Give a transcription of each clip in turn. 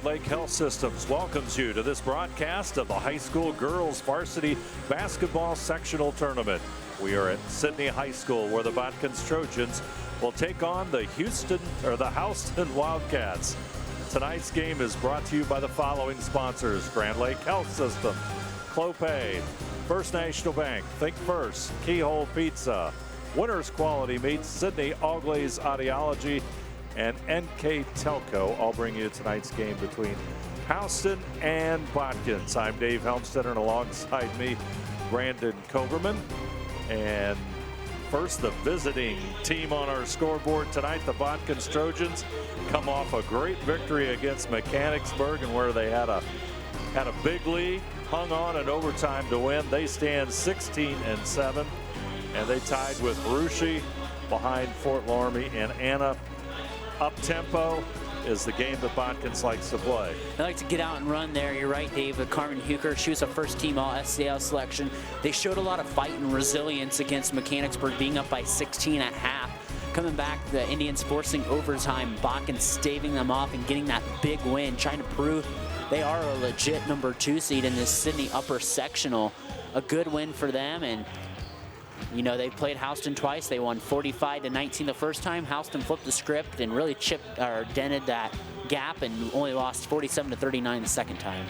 Grand Lake Health Systems welcomes you to this broadcast of the high school girls varsity basketball sectional tournament. We are at Sydney High School where the Botkins Trojans will take on the Houston Wildcats. Tonight's game is brought to you by the following sponsors: Grand Lake Health System, Clopay, First National Bank, Think First, Keyhole Pizza, Winners Quality Meats, Sydney All Glaze Audiology, and NKTelco all bring you tonight's game between Houston and Botkins. I'm Dave Helmstetter, and alongside me, Brandon Koberman. And first, the visiting team on our scoreboard tonight, the Botkins Trojans, come off a great victory against Mechanicsburg, and where they had a big lead, hung on in overtime to win. They stand 16-7, and they tied with Varsity behind Fort Loramie and Anna. Up-tempo is the game that Botkins likes to play. They like to get out and run there. You're right, Dave. Carmen Huker, she was a first-team All-SCL selection. They showed a lot of fight and resilience against Mechanicsburg, being up by 16 at half. Coming back, the Indians forcing overtime, Botkins staving them off and getting that big win, trying to prove they are a legit number 2 seed in this Sydney upper sectional. A good win for them, and you know, they played Houston twice. They won 45-19 the first time. Houston flipped the script and really dented that gap and only lost 47-39 the second time.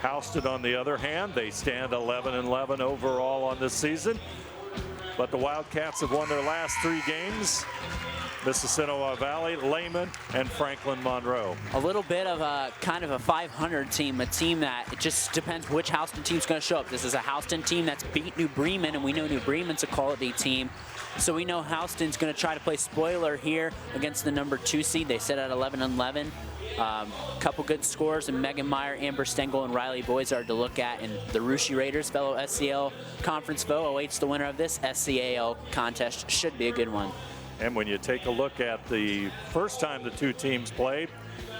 Houston, on the other hand, they stand 11-11 overall on this season. But the Wildcats have won their last 3 games: Mississinawa Valley, Lehman, and Franklin Monroe. A little bit of a kind of a 500 team, a team that it just depends which Houston team's going to show up. This is a Houston team that's beat New Bremen, and we know New Bremen's a quality team. So we know Houston's going to try to play spoiler here against the number 2 seed. They sit at 11-11. Couple good scores, and Megan Meyer, Amber Stengel, and Riley Boisard to look at. And the Russia Raiders, fellow SCL conference foe, awaits the winner of this SCAL contest. Should be a good one. And when you take a look at the first time the two teams played,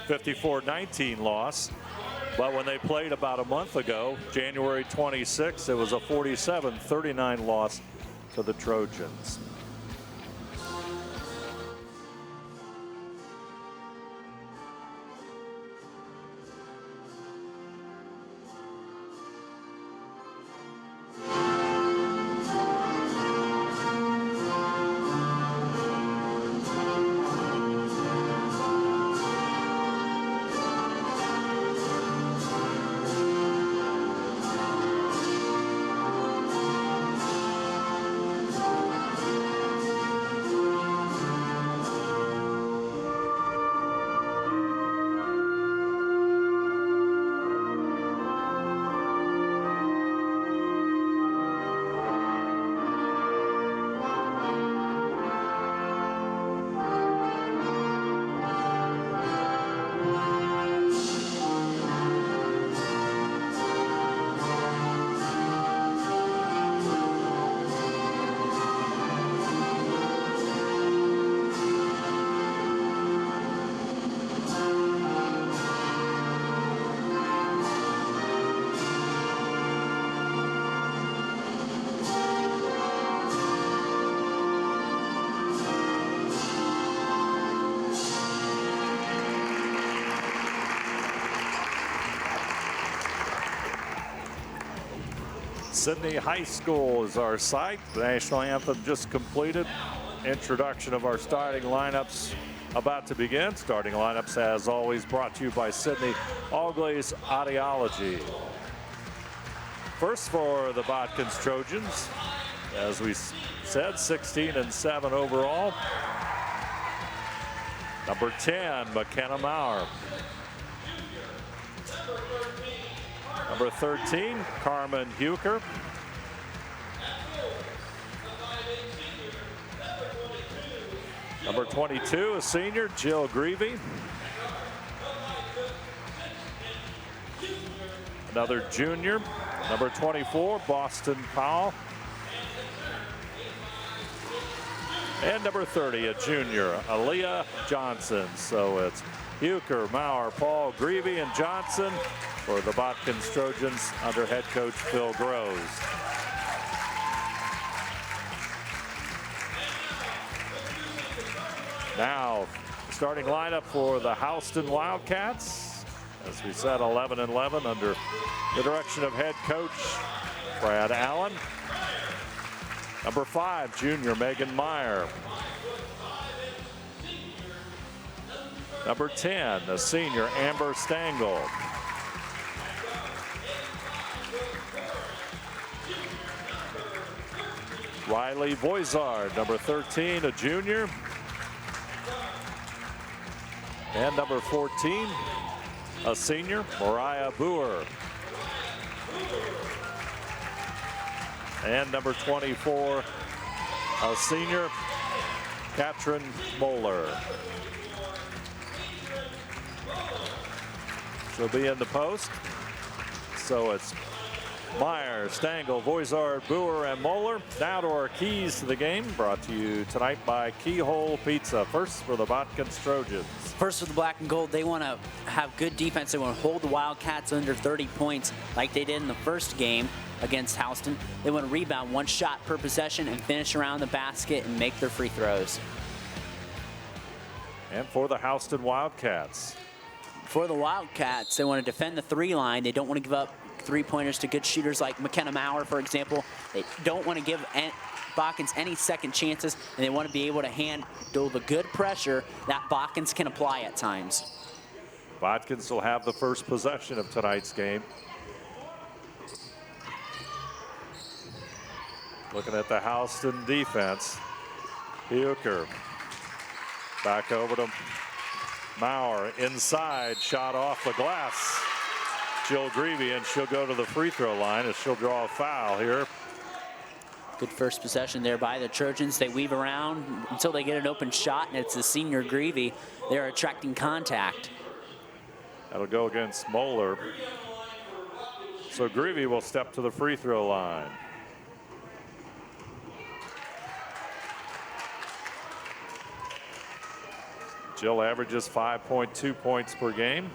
54-19 loss. But when they played about a month ago, January 26th, it was a 47-39 loss to the Trojans. Sydney High School is our site. The national anthem just completed. Introduction of our starting lineups about to begin. Starting lineups, as always, brought to you by Sydney All Glaze Audiology. First for the Botkins Trojans, as we said, 16-7 overall. Number 10, McKenna Maurer. Number 13, Carmen Huker. Number 22, a senior, Jill Greavy. Another junior, number 24, Boston Powell. And number 30, a junior, Aaliyah Johnson. So it's Huker, Maurer, Paul, Greavy, and Johnson for the Botkins Trojans under head coach Phil Groves. Now, starting lineup for the Houston Wildcats. As we said, 11-11 under the direction of head coach Brad Allen. Number 5, junior Megan Meyer. Number 10, the senior Amber Stangl. Riley Voizard, number 13, a junior. And number 14, a senior, Mariah Boer. And number 24, a senior, Katrin Moeller. She'll be in the post. So it's Meyer, Stangl, Voizard, Boer, and Moeller. Now to our keys to the game, brought to you tonight by Keyhole Pizza. First for the Botkins Trojans. First for the black and gold, they want to have good defense. They want to hold the Wildcats under 30 points like they did in the first game against Houston. They want to rebound 1 shot per possession and finish around the basket and make their free throws. And for the Houston Wildcats. For the Wildcats, they want to defend the 3 line. They don't want to give up 3-pointers to good shooters like McKenna Maurer, for example. They don't want to give Botkins any second chances, and they want to be able to handle the good pressure that Botkins can apply at times. Botkins will have the first possession of tonight's game. Looking at the Houston defense. Huker back over to Maurer, inside, shot off the glass. Jill Greavy, and she'll go to the free throw line as she'll draw a foul here. Good first possession there by the Trojans. They weave around until they get an open shot, and it's the senior Greavy. They're attracting contact. That'll go against Moeller. So Greavy will step to the free throw line. Jill averages 5.2 points per game.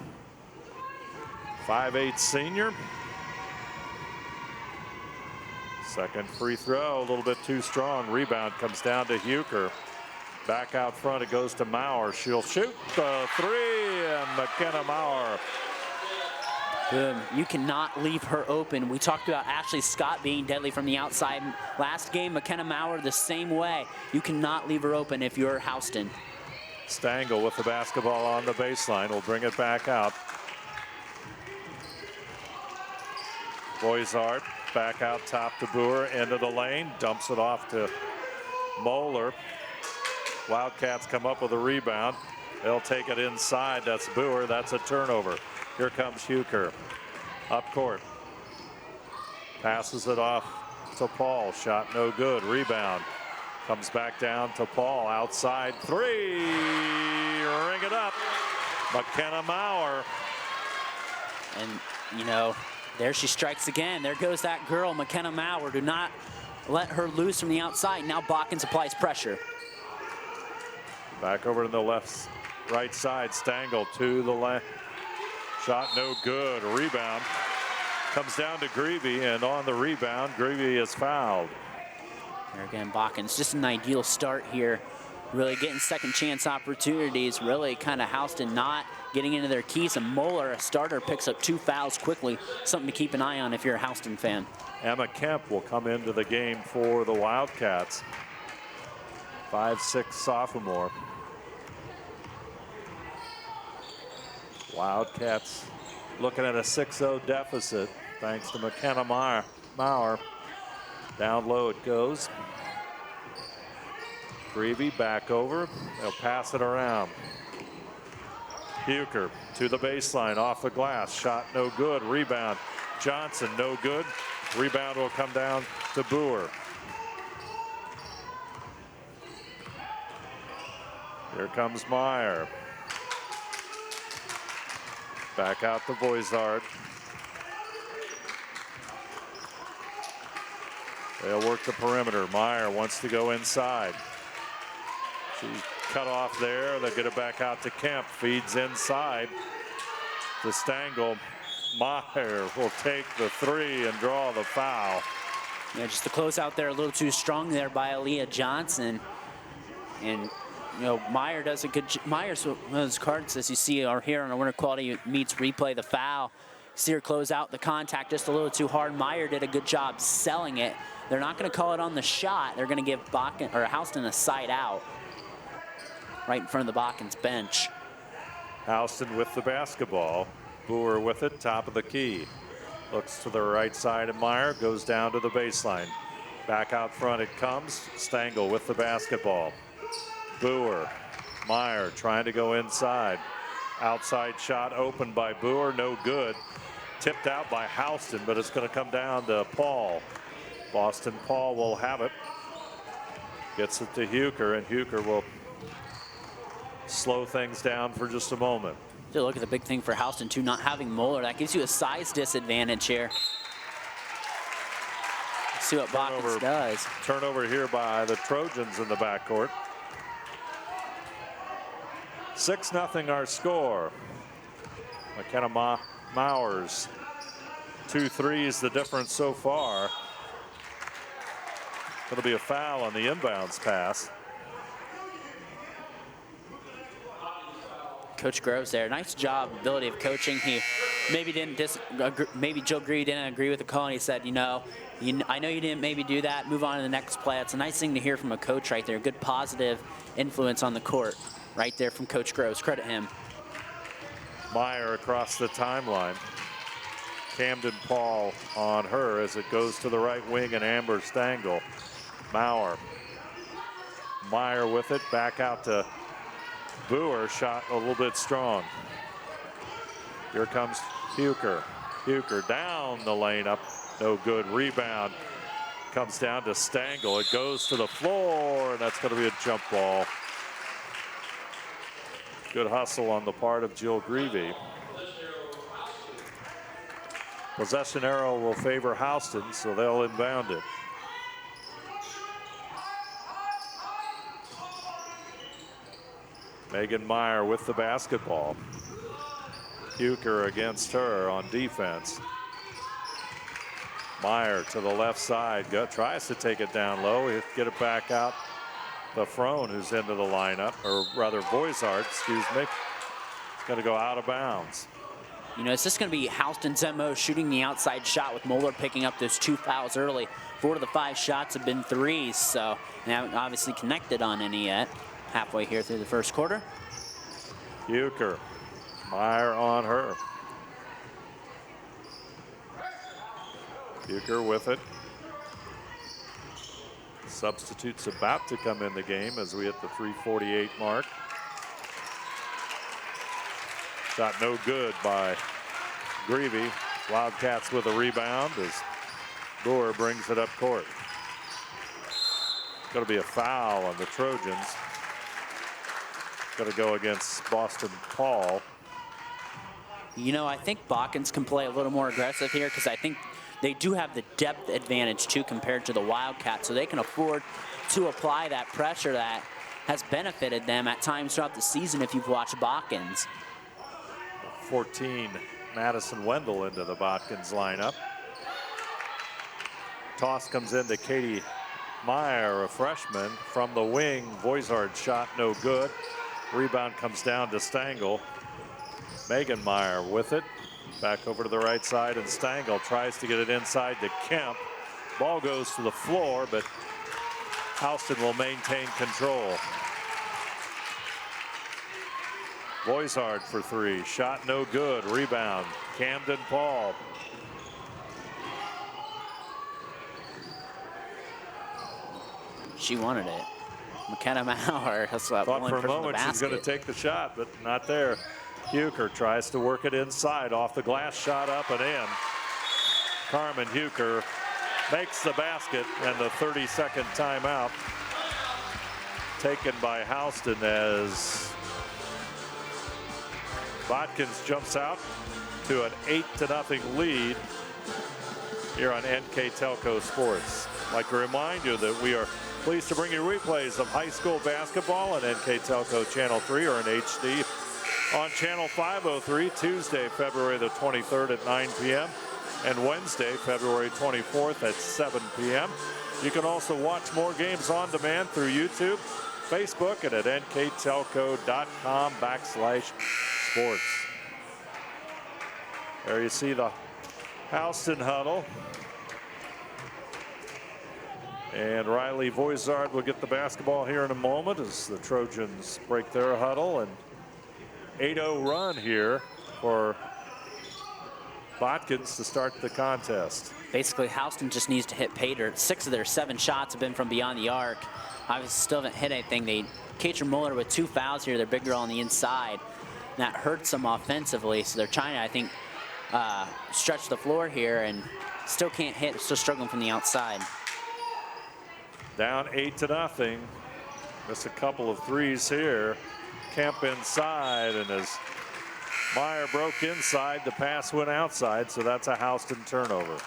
5'8" senior. Second free throw, a little bit too strong. Rebound comes down to Huker. Back out front, it goes to Maurer. She'll shoot the 3, and McKenna Maurer. Boom. You cannot leave her open. We talked about Ashley Scott being deadly from the outside last game. McKenna Maurer the same way. You cannot leave her open if you're Houston. Stangl with the basketball on the baseline. Will bring it back out. Voizard back out top to Boer, into the lane, dumps it off to Moeller. Wildcats come up with a rebound. They'll take it inside. That's Boer. That's a turnover. Here comes Huker. Up court. Passes it off to Paul. Shot no good. Rebound. Comes back down to Paul. Outside 3. Ring it up. McKenna Maurer. And, you know, there she strikes again. There goes that girl, McKenna Maurer. Do not let her loose from the outside. Now Botkins applies pressure. Back over to the right side. Stangl to the left. Shot no good. Rebound. Comes down to Greavy, and on the rebound, Greavy is fouled. There again, Botkins, just an ideal start here. Really getting second chance opportunities. Really kind of Houston not getting into their keys. And Moeller, a starter, picks up 2 fouls quickly. Something to keep an eye on if you're a Houston fan. Emma Kemp will come into the game for the Wildcats. 5'6" sophomore. Wildcats looking at a 6-0 deficit thanks to McKenna Maurer. Down low it goes. Greavy back over. They'll pass it around. Huker to the baseline, off the glass. Shot no good. Rebound. Johnson no good. Rebound will come down to Boer. Here comes Meyer. Back out to Voizard. They'll work the perimeter. Meyer wants to go inside. She's cut off there. They'll get it back out to Kemp. Feeds inside to Stangl. Meyer will take the 3 and draw the foul. Yeah, just the close out there a little too strong there by Aaliyah Johnson. And Meyer does a good. Meyer's one of those cards, as you see, are here on a Winter Quality Meats replay. The foul. See her close out the contact just a little too hard. Meyer did a good job selling it. They're not going to call it on the shot. They're going to give Houston a side out right in front of the Botkins bench. Houston with the basketball. Boer with it, top of the key. Looks to the right side, and Meyer goes down to the baseline. Back out front it comes. Stengel with the basketball. Boer, Meyer trying to go inside. Outside shot open by Boer, no good. Tipped out by Houston, but it's going to come down to Paul. Boston Paul will have it. Gets it to Huker, and Huker will slow things down for just a moment. Look at the big thing for Houston too, not having Moeller. That gives you a size disadvantage here. Let's see what Botkins does. Turnover here by the Trojans in the backcourt. 6-0 our score. McKenna Mowers, 2 threes the difference so far. Going to be a foul on the inbounds pass. Coach Groves there, nice job, ability of coaching. He maybe didn't maybe Joe Greavy didn't agree with the call, and he said, I know you didn't maybe do that. Move on to the next play. It's a nice thing to hear from a coach right there. Good positive influence on the court right there from Coach Groves. Credit him. Meyer across the timeline. Camden Paul on her as it goes to the right wing, and Amber Stengel. Meyer with it, back out to Boer, shot a little bit strong. Here comes Huker. Huker down the lane, up, no good. Rebound comes down to Stengel. It goes to the floor, and that's going to be a jump ball. Good hustle on the part of Jill Greavy. Possession arrow will favor Houston, so they'll inbound it. Megan Meyer with the basketball. Huker against her on defense. Meyer to the left side, tries to take it down low. He'll get it back out to Frone, who's into the lineup, or rather Boisart, excuse me. It's going to go out of bounds. It's just going to be Houston's MO, shooting the outside shot with Moeller picking up those 2 fouls early. 4 of the 5 shots have been threes, so they haven't obviously connected on any yet. Halfway here through the first quarter. Huker, Meyer on her. Huker with it. Substitutes about to come in the game as we hit the 3:48 mark. Shot no good by Greavy. Wildcats with a rebound as Boer brings it up court. Going to be a foul on the Trojans. Going to go against Boston Paul. I think Botkins can play a little more aggressive here because I think they do have the depth advantage too compared to the Wildcats, so they can afford to apply that pressure that has benefited them at times throughout the season if you've watched Botkins. 14, Madison Wendell into the Botkins lineup. Toss comes into Katie Meyer, a freshman, from the wing. Boisard shot no good. Rebound comes down to Stengel. Megan Meyer with it. Back over to the right side, and Stengel tries to get it inside to Kemp. Ball goes to the floor, but Houston will maintain control. Boisard for 3. Shot no good. Rebound. Camden Paul. She wanted it. McKenna Mauer has thought for a moment she's going to take the shot, but not there. Huker tries to work it inside, off the glass, shot up and in. Carmen Huker makes the basket, and the 30-second timeout taken by Houston as Botkins jumps out to an 8-0 lead here on NKTelco Sports. I'd like to remind you that we are pleased to bring you replays of high school basketball on NKTelco Channel 3 or in HD on Channel 503 Tuesday, February the 23rd at 9 p.m. and Wednesday, February 24th at 7 p.m. You can also watch more games on demand through YouTube Facebook and at nktelco.com/sports. There you see the Houston huddle. And Riley Voizard will get the basketball here in a moment as the Trojans break their huddle. And 8-0 run here for Botkins to start the contest. Basically, Houston just needs to hit pay dirt. 6 of their 7 shots have been from beyond the arc. Obviously, still haven't hit anything. Katrin Muller with 2 fouls here. Their big girl on the inside. And that hurts them offensively. So they're trying to, I think, stretch the floor here and still can't hit. Still struggling from the outside. Down 8-0. Miss a couple of threes here. Kemp inside, and as Meyer broke inside, the pass went outside, so that's a Houston turnover.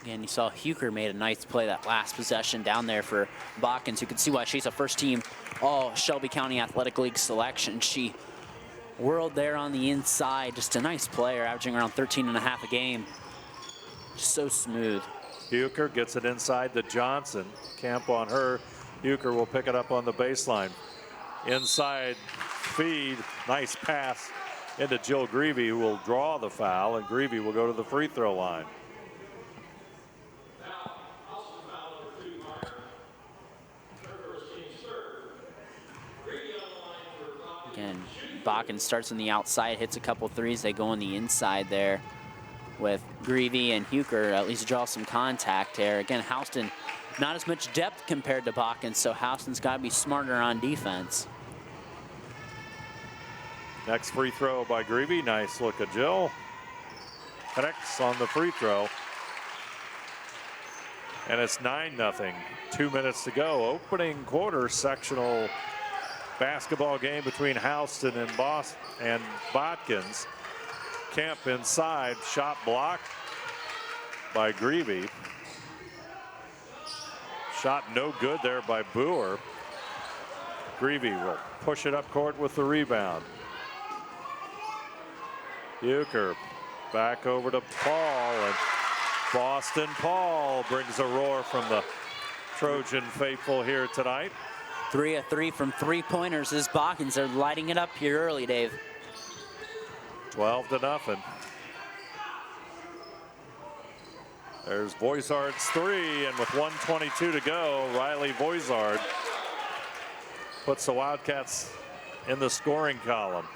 Again, you saw Huker made a nice play that last possession down there for Botkins. You can see why she's a first-team All-Shelby County Athletic League selection. She whirled there on the inside. Just a nice player, averaging around 13.5 a game. Just so smooth. Huker gets it inside to Johnson. Camp on her. Huker will pick it up on the baseline. Inside feed. Nice pass into Jill Greavy, who will draw the foul, and Greavy will go to the free throw line. Again, Botkins starts on the outside, hits a couple threes. They go on the inside there with Greavy and Huker, at least draw some contact here. Again, Houston, not as much depth compared to Botkins, so Houston's got to be smarter on defense. Next free throw by Greavy. Nice look at Jill. Connects on the free throw. And it's 9-0. 2 minutes to go. Opening quarter sectional basketball game between Houston and Botkins. Kemp inside, shot blocked by Greavy. Shot no good there by Boer. Greavy will push it up court with the rebound. Huker back over to Paul, and Boston Paul brings a roar from the Trojan faithful here tonight. 3 of 3 from three-pointers as Botkins are lighting it up here early, Dave. 12-0. There's Voizard's 3, and with 1:22 to go, Riley Voizard puts the Wildcats in the scoring column.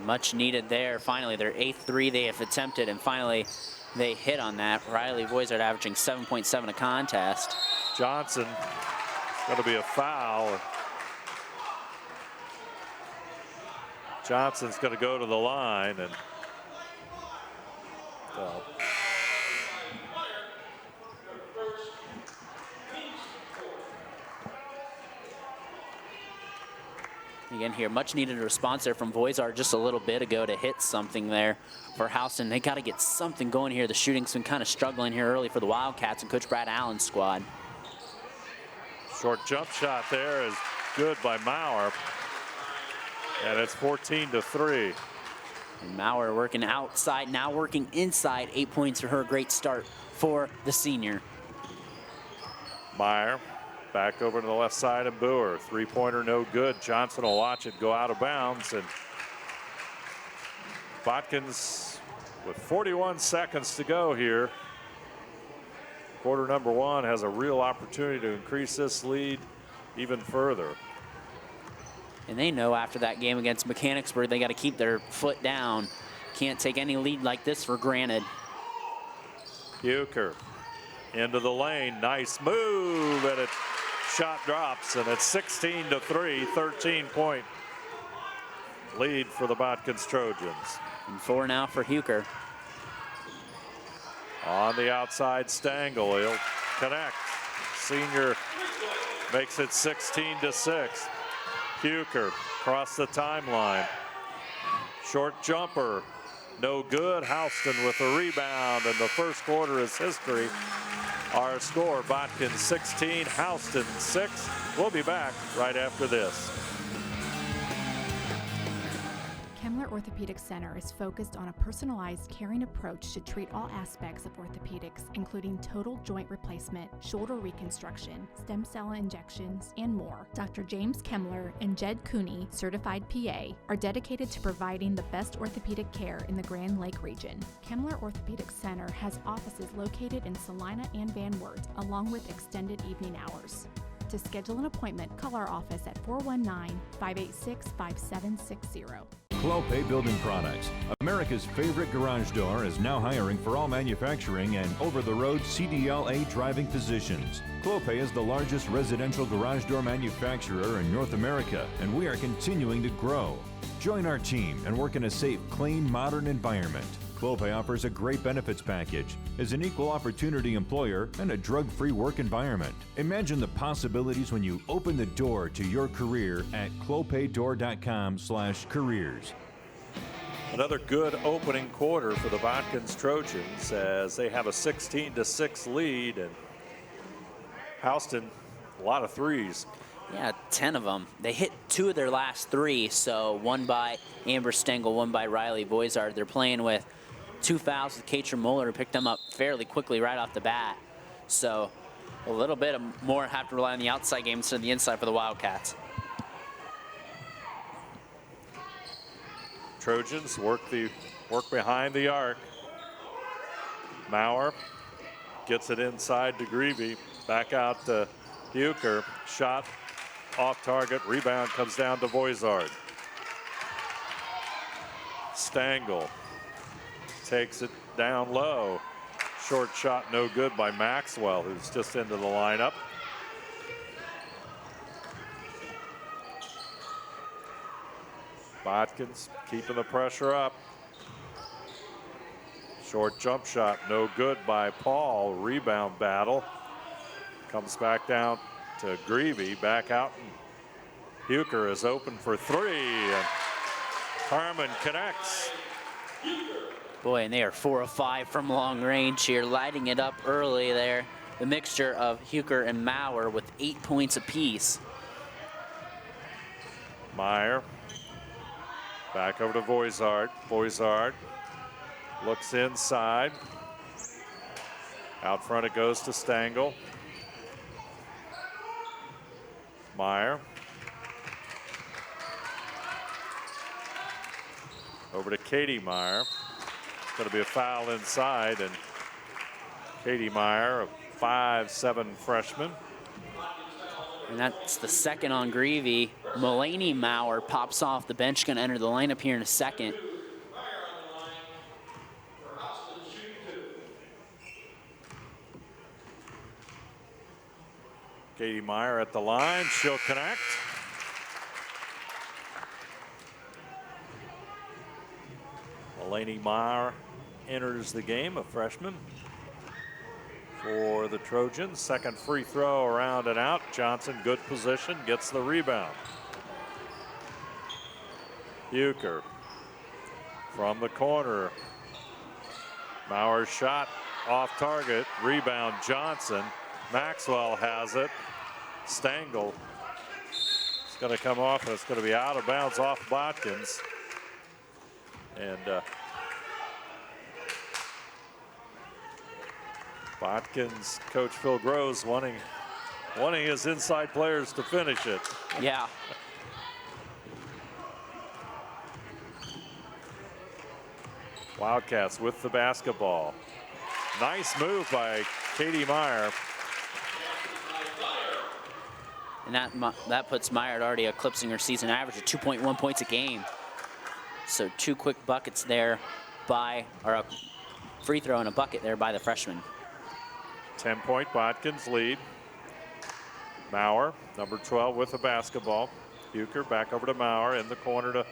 Much needed there. Finally, their 8th 3 they have attempted, and finally they hit on that. Riley Voizard averaging 7.7 a contest. Johnson, going to be a foul. Johnson's going to go to the line, and again here, much needed response there from Voizard just a little bit ago to hit something there for Houston. They got to get something going here. The shooting's been kind of struggling here early for the Wildcats and Coach Brad Allen's squad. Short jump shot there is good by Maurer. And it's 14-3. And Maurer working outside, now working inside. 8 points for her. Great start for the senior. Meyer back over to the left side of Boer. Three-pointer no good. Johnson will watch it go out of bounds. And Botkins with 41 seconds to go here. Quarter number 1 has a real opportunity to increase this lead even further. And they know after that game against Mechanicsburg, they got to keep their foot down. Can't take any lead like this for granted. Huker into the lane. Nice move, and it shot drops, and it's 16-3, 13-point lead for the Botkins Trojans. And 4 now for Huker. On the outside, Stangl. He'll connect. Senior makes it 16-6. Huker across the timeline. Short jumper, no good. Houston with a rebound, and the first quarter is history. Our score, Botkins 16, Houston 6. We'll be back right after this. Kemmler Orthopedic Center is focused on a personalized, caring approach to treat all aspects of orthopedics, including total joint replacement, shoulder reconstruction, stem cell injections, and more. Dr. James Kemmler and Jed Cooney, certified PA, are dedicated to providing the best orthopedic care in the Grand Lake region. Kemmler Orthopedic Center has offices located in Salina and Van Wert, along with extended evening hours. To schedule an appointment, call our office at 419-586-5760. Clopay Building Products, America's favorite garage door, is now hiring for all manufacturing and over-the-road CDLA driving positions. Clopay is the largest residential garage door manufacturer in North America, and we are continuing to grow. Join our team and work in a safe, clean, modern environment. Clopay offers a great benefits package, is an equal opportunity employer, and a drug-free work environment. Imagine the possibilities when you open the door to your career at clopaydoor.com/careers. Another good opening quarter for the Botkins Trojans as they have a 16-6 lead, and Houston, a lot of threes. Yeah, 10 of them. They hit 2 of their last 3, so one by Amber Stengel, one by Riley Boisard. They're playing with 2 fouls with Katrin Muller, who picked them up fairly quickly right off the bat. So a little bit more have to rely on the outside game instead of the inside for the Wildcats. Trojans work behind the arc. Maurer gets it inside to Greavy. Back out to Huker. Shot off target. Rebound comes down to Boisard. Stengel takes it down low. Short shot no good by Maxwell, who's just into the lineup. Botkins keeping the pressure up. Short jump shot no good by Paul. Rebound battle. Comes back down to Greavy. Back out. Huker is open for 3. And Carmen connects. Boy, and they are 4 of 5 from long range here, lighting it up early there. The mixture of Huker and Maurer with 8 points apiece. Meyer back over to Boisard. Boisard looks inside. Out front it goes to Stengel. Meyer over to Katie Meyer. Going to be a foul inside, and Katie Meyer, a 5'7" freshman. And that's the second on Greavy. Mulaney Maurer pops off the bench, going to enter the lineup here in a second. Katie Meyer at the line, she'll connect. Mulaney Meyer enters the game, a freshman for the Trojans. Second free throw around and out. Johnson, good position, gets the rebound. Huker from the corner. Maurer's shot off target. Rebound Johnson. Maxwell has it. Stengel. It's going to come off, and it's going to be out of bounds off Botkins. And Botkins coach Phil Groves wanting his inside players to finish it. Yeah. Wildcats with the basketball. Nice move by Katie Meyer. And that puts Meyer already eclipsing her season average of 2.1 points a game. So 2 quick buckets there or a free throw and a bucket there by the freshman. 10-point Botkins lead. Maurer, number 12, with the basketball. Huker back over to Maurer, in the corner to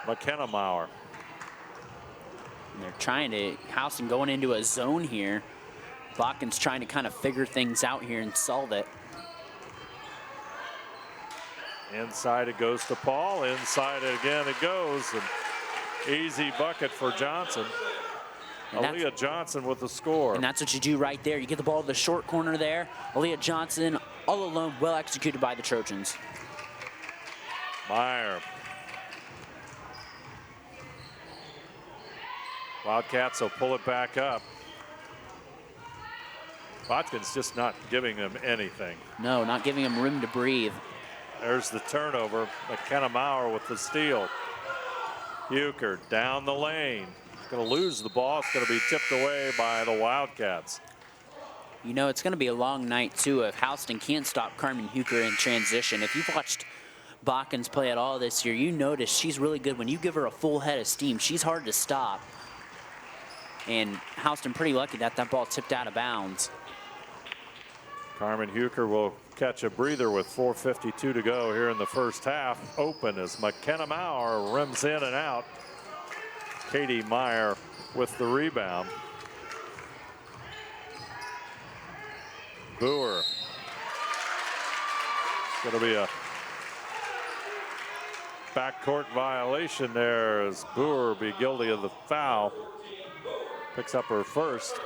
McKenna Maurer. And they're trying to, Houston going into a zone here. Botkins trying to kind of figure things out here and solve it. Inside it goes to Paul. Inside it again it goes. And easy bucket for Johnson. Aaliyah Johnson with the score. And that's what you do right there. You get the ball to the short corner there. Aaliyah Johnson all alone, well executed by the Trojans. Meyer. Wildcats will pull it back up. Botkins just not giving them anything. No, not giving them room to breathe. There's the turnover. McKenna Maurer with the steal. Euchre down the lane. Going to lose the ball. It's going to be tipped away by the Wildcats. You know, it's going to be a long night, too, if Houston can't stop Carmen Euchre in transition. If you've watched Botkins play at all this year, you notice she's really good. When you give her a full head of steam, she's hard to stop. And Houston pretty lucky that ball tipped out of bounds. Carmen Euchre will catch a breather with 4:52 to go here in the first half. Open as McKenna Maurer rims in and out. Katie Meyer with the rebound. Boer. It's going to be a backcourt violation there as Boer be guilty of the foul. Picks up her first.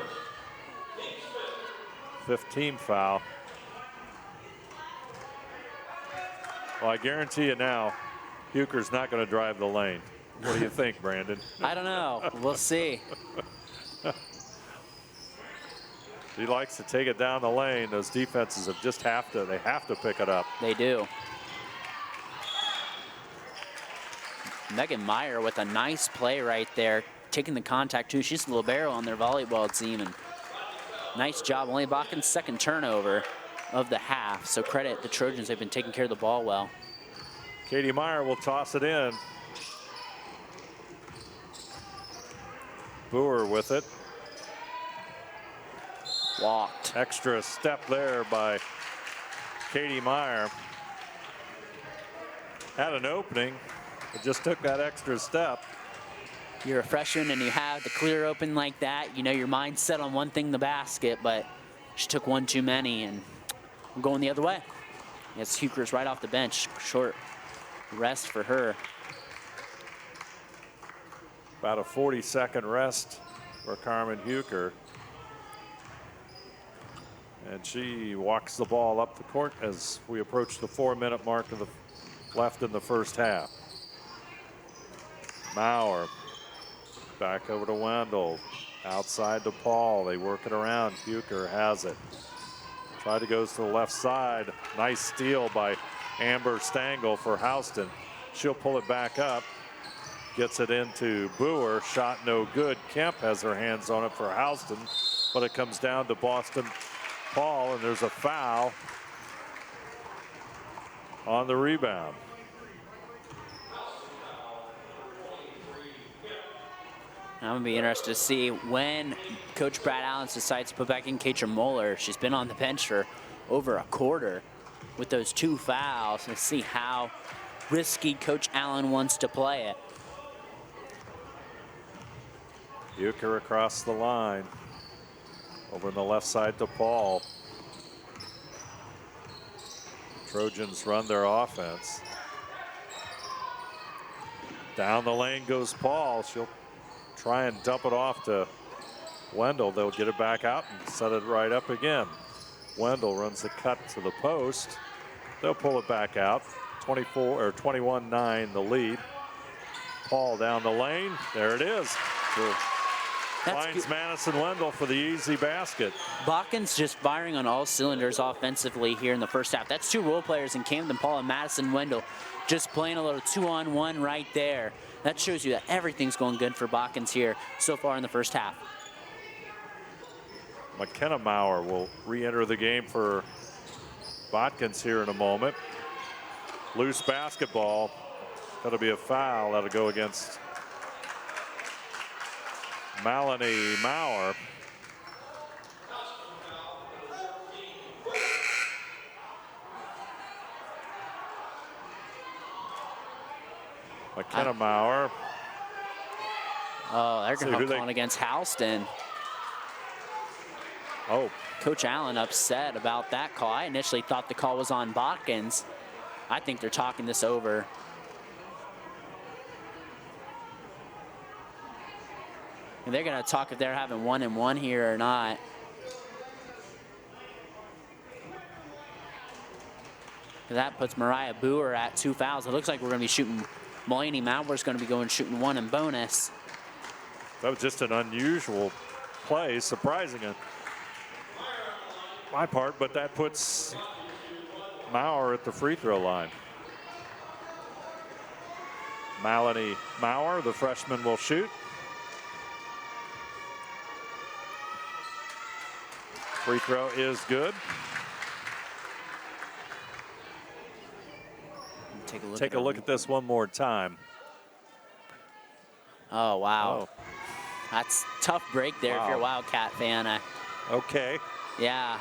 15 foul. Well, I guarantee you now, Euchre's not going to drive the lane. What do you think, Brandon? I don't know. We'll see. He likes to take it down the lane. Those defenses have just have to pick it up. They do. Megan Meyer with a nice play right there, taking the contact too. She's the libero on their volleyball team, and nice job. Only Botkins' second turnover of the half, so credit the Trojans. They've been taking care of the ball well. Katie Meyer will toss it in. Boer with it. Walked. Extra step there by Katie Meyer. Had an opening. It just took that extra step. You're a freshman and you have the clear open like that. You know your mind's set on one thing, the basket, but she took one too many and I'm going the other way. Yes, Euchre's right off the bench. Short rest for her. About a 40-second rest for Carmen Euchre. And she walks the ball up the court as we approach the 4-minute mark of the left in the first half. Maurer back over to Wendell. Outside to Paul. They work it around. Euchre has it. Try to go to the left side. Nice steal by Amber Stangl for Houston. She'll pull it back up. Gets it into Boer. Shot no good. Kemp has her hands on it for Houston, but it comes down to Boston Paul, and there's a foul on the rebound. I'm going to be interested to see when Coach Brad Allen decides to put back in Keitra Moeller. She's been on the bench for over a quarter with those 2 fouls. Let's see how risky Coach Allen wants to play it. Euchre across the line. Over on the left side to Paul. Trojans run their offense. Down the lane goes Paul. She'll try and dump it off to Wendell. They'll get it back out and set it right up again. Wendell runs the cut to the post. They'll pull it back out. 21-9 the lead. Paul down the lane. There it is. Finds Madison Wendell for the easy basket. Botkins just firing on all cylinders offensively here in the first half. That's 2 role players in Camden Paul and Madison Wendell just playing a little 2-on-1 right there. That shows you that everything's going good for Botkins here so far in the first half. McKenna Maurer will re-enter the game for Botkins here in a moment. Loose basketball. That'll be a foul. That'll go against Melanie Maurer. McKenna Maurer. Oh, they're going to hook on against Houston. Oh. Coach Allen upset about that call. I initially thought the call was on Botkins. I think they're talking this over. And they're going to talk if they're having 1-and-1 here or not. That puts Mariah Boer at 2 fouls. It looks like we're going to be shooting. Mulaney Mauer's going to be shooting 1 in bonus. That was just an unusual play, surprising on my part, but that puts Maurer at the free throw line. Melanie Maurer, the freshman, will shoot. Free throw is good. Take a look at this one more time. Oh, wow. Oh. That's tough break there if you're a Wildcat fan. Okay. Yeah.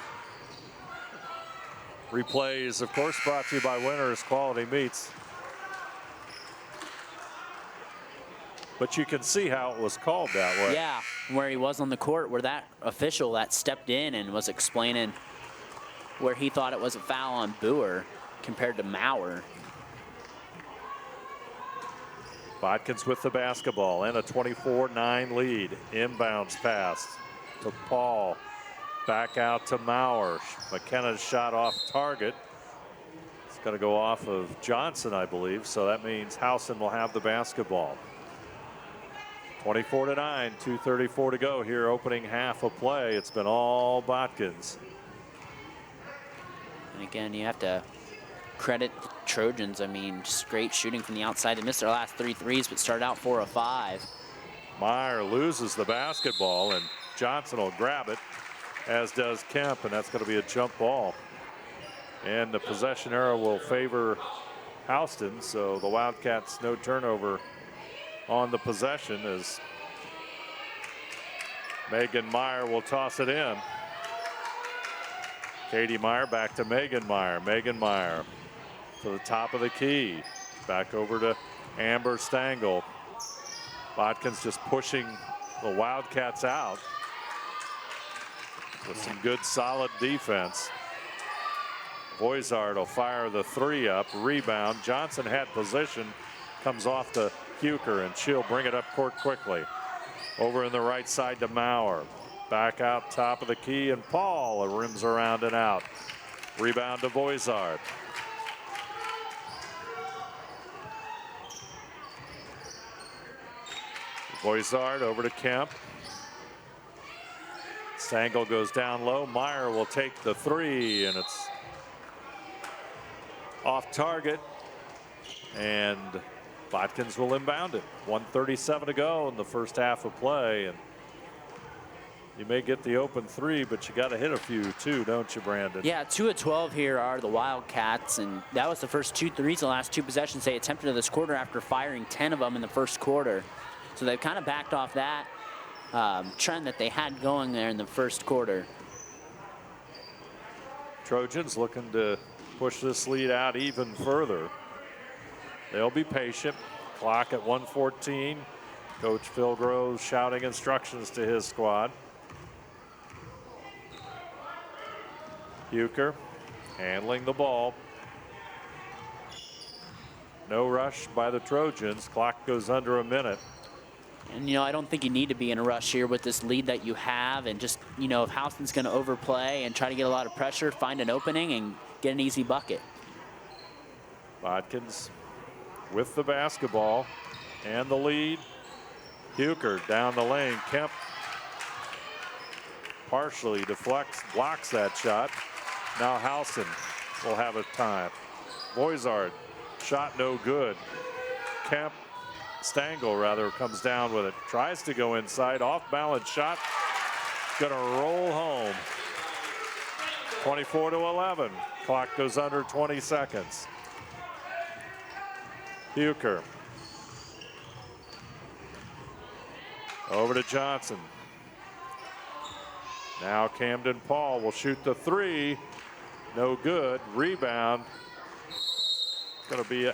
Replays, of course, brought to you by Winners Quality Meats. But you can see how it was called that way. Yeah, where he was on the court, where that official that stepped in and was explaining where he thought it was a foul on Boer compared to Maurer. Botkins with the basketball and a 24-9 lead. Inbounds pass to Paul. Back out to Maurer. McKenna's shot off target. It's going to go off of Johnson, I believe. So that means Howson will have the basketball. 24-9, 2:34 to go here, opening half of play. It's been all Botkins. And again, you have to credit the Trojans. I mean, just great shooting from the outside. They missed their last 3 threes, but started out 4 of 5. Meyer loses the basketball, and Johnson will grab it, as does Kemp, and that's going to be a jump ball. And the possession arrow will favor Houston, so the Wildcats no turnover on the possession as Megan Meyer will toss it in. Katie Meyer back to Megan Meyer. Megan Meyer to the top of the key. Back over to Amber Stangl. Botkins just pushing the Wildcats out with some good solid defense. Boisard will fire the 3 up. Rebound. Johnson had position. Comes off to Huker, and she'll bring it up court quickly. Over in the right side to Maurer. Back out top of the key, and Paul rims around and out. Rebound to Boisard. Boisard over to Kemp. Stangl goes down low. Meyer will take the 3, and it's off target. And Botkins will inbound it. 1:37 to go in the first half of play. And you may get the open 3, but you got to hit a few too, don't you, Brandon? Yeah, 2 of 12 here are the Wildcats, and that was the first 2 threes in the last 2 possessions they attempted in this quarter after firing 10 of them in the first quarter. So they've kind of backed off that trend that they had going there in the first quarter. Trojans looking to push this lead out even further. They'll be patient. Clock at 1:14. Coach Phil Groves shouting instructions to his squad. Huker handling the ball. No rush by the Trojans. Clock goes under a minute. And, you know, I don't think you need to be in a rush here with this lead that you have. And just, you know, if Houston's going to overplay and try to get a lot of pressure, find an opening and get an easy bucket. Botkins with the basketball and the lead. Huker down the lane. Kemp partially deflects, blocks that shot. Now Howson will have a time. Boisard, shot no good. Kemp, Stangl rather, comes down with it. Tries to go inside, off balance shot. Gonna roll home. 24-11. Clock goes under 20 seconds. Huker. Over to Johnson. Now Camden Paul will shoot the 3. No good. Rebound. Going to be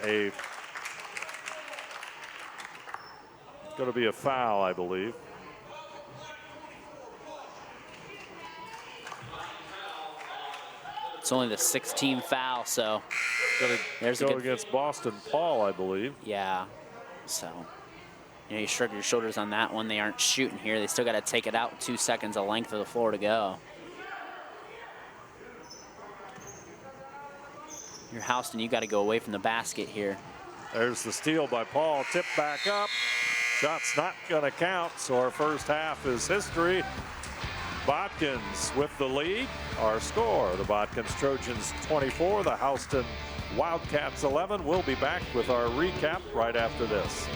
a foul, I believe. It's only the 6th-team foul, so there's a good against Boston Paul, I believe. Yeah. So, you know, you shrug your shoulders on that one. They aren't shooting here. They still got to take it out. 2 seconds, a length of the floor to go. You're Houston, you got to go away from the basket here. There's the steal by Paul. Tip back up. Shot's not going to count, so our first half is history. Botkins with the lead. Our score, the Botkins Trojans 24, the Houston Wildcats 11. We'll be back with our recap right after this.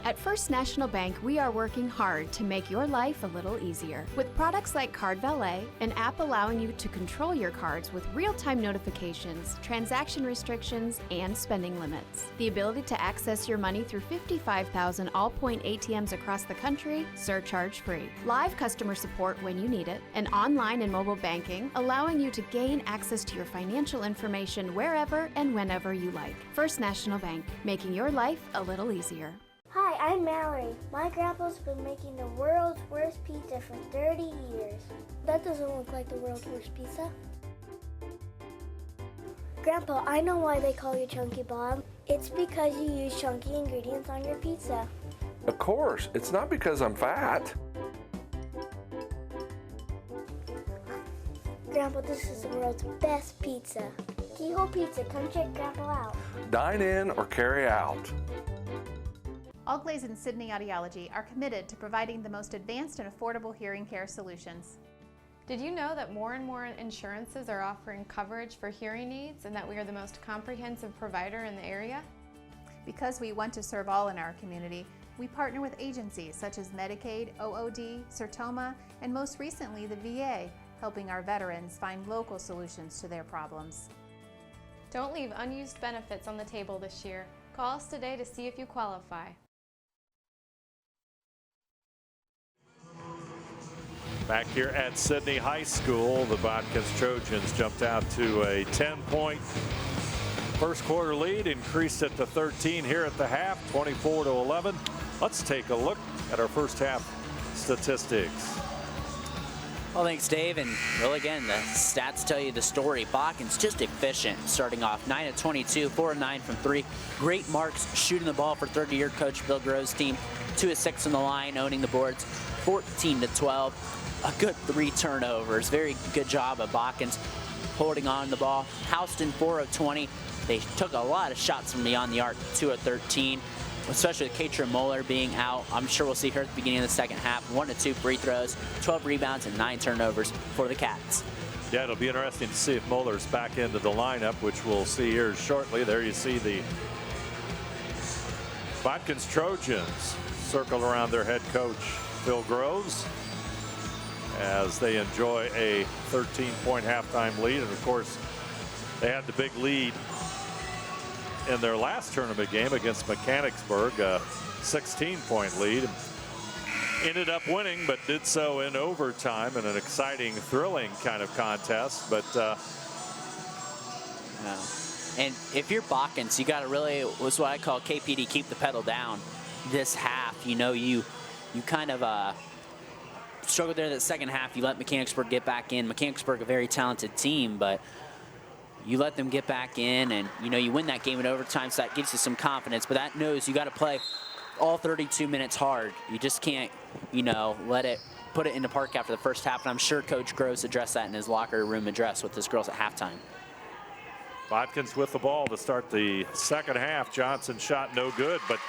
At First National Bank, we are working hard to make your life a little easier. With products like Card Valet, an app allowing you to control your cards with real-time notifications, transaction restrictions, and spending limits. The ability to access your money through 55,000 all-point ATMs across the country, surcharge-free. Live customer support when you need it, and online and mobile banking, allowing you to gain access to your financial information wherever and whenever you like. First National Bank, making your life a little easier. Hi, I'm Mallory. My grandpa's been making the world's worst pizza for 30 years. That doesn't look like the world's worst pizza. Grandpa, I know why they call you Chunky Bob. It's because you use chunky ingredients on your pizza. Of course, it's not because I'm fat. Grandpa, this is the world's best pizza. Keyhole Pizza, come check Grandpa out. Dine in or carry out. Allglaze and Sydney Audiology are committed to providing the most advanced and affordable hearing care solutions. Did you know that more and more insurances are offering coverage for hearing aids and that we are the most comprehensive provider in the area? Because we want to serve all in our community, we partner with agencies such as Medicaid, OOD, Sertoma, and most recently the VA, helping our veterans find local solutions to their problems. Don't leave unused benefits on the table this year. Call us today to see if you qualify. Back here at Sydney High School, the Botkins Trojans jumped out to a 10-point first quarter lead, increased it to 13 here at the half, 24-11. Let's take a look at our first half statistics. Well, thanks, Dave. And well, again, the stats tell you the story. Botkins just efficient, starting off 9 of 22, 4 of 9 from 3. Great marks shooting the ball for 30-year coach Bill Grove's team. 2 of 6 on the line, owning the boards, 14-12. A good 3 turnovers. Very good job of Botkins holding on to the ball. Houston 4 of 20. They took a lot of shots from beyond the arc, 2 of 13. Especially with Katra Moeller being out. I'm sure we'll see her at the beginning of the second half. 1 of 2 free throws, 12 rebounds, and 9 turnovers for the Cats. Yeah, it'll be interesting to see if Moeller's back into the lineup, which we'll see here shortly. There you see the Botkins Trojans circled around their head coach, Phil Groves, as they enjoy a 13-point halftime lead. And of course, they had the big lead in their last tournament game against Mechanicsburg, a 16-point lead. Ended up winning, but did so in overtime in an exciting, thrilling kind of contest. But and if you're Botkins, you got to really, what's what I call KPD, keep the pedal down this half. You know, you kind of struggled there in the second half. You let Mechanicsburg get back in. Mechanicsburg, a very talented team, but you let them get back in, and you know you win that game in overtime, so that gives you some confidence. But that knows you got to play all 32 minutes hard. You just can't, you know, put it in the park after the first half. And I'm sure Coach Groves addressed that in his locker room address with his girls at halftime. Botkins with the ball to start the second half. Johnson shot no good, but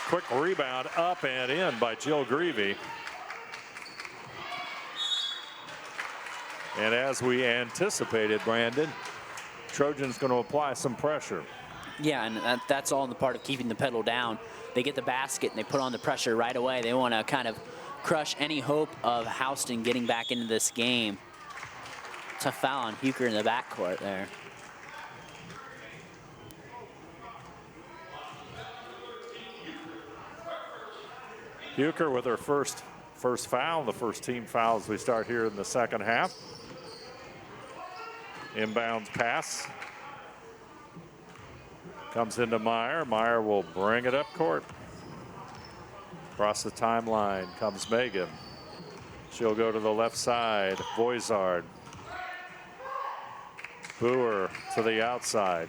quick rebound up and in by Jill Greavy. And as we anticipated, Brandon, Trojans going to apply some pressure. Yeah, and that's all in the part of keeping the pedal down. They get the basket and they put on the pressure right away. They want to kind of crush any hope of Houston getting back into this game. It's a foul on Huker in the backcourt there. Huker with her first foul, the first team foul as we start here in the second half. Inbounds pass. Comes into Meyer. Meyer will bring it up court. Across the timeline comes Megan. She'll go to the left side. Voizard. Boer to the outside.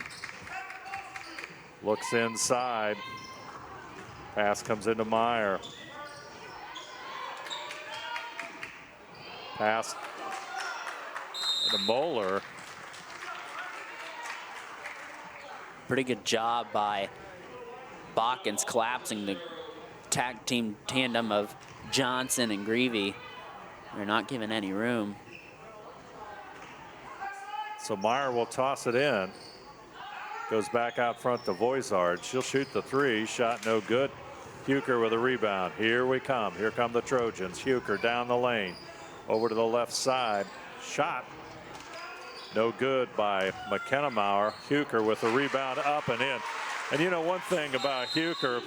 Looks inside. Pass comes into Meyer. Pass into Moeller. Pretty good job by Botkins collapsing the tag team tandem of Johnson and Greavy. They're not giving any room. So Meyer will toss it in. Goes back out front to Voisard. She'll shoot the three. Shot no good. Huker with a rebound. Here we come. Here come the Trojans. Huker down the lane. Over to the left side. Shot. No good by McKenna Maurer. Huker with a rebound up and in. And you know one thing about Huker,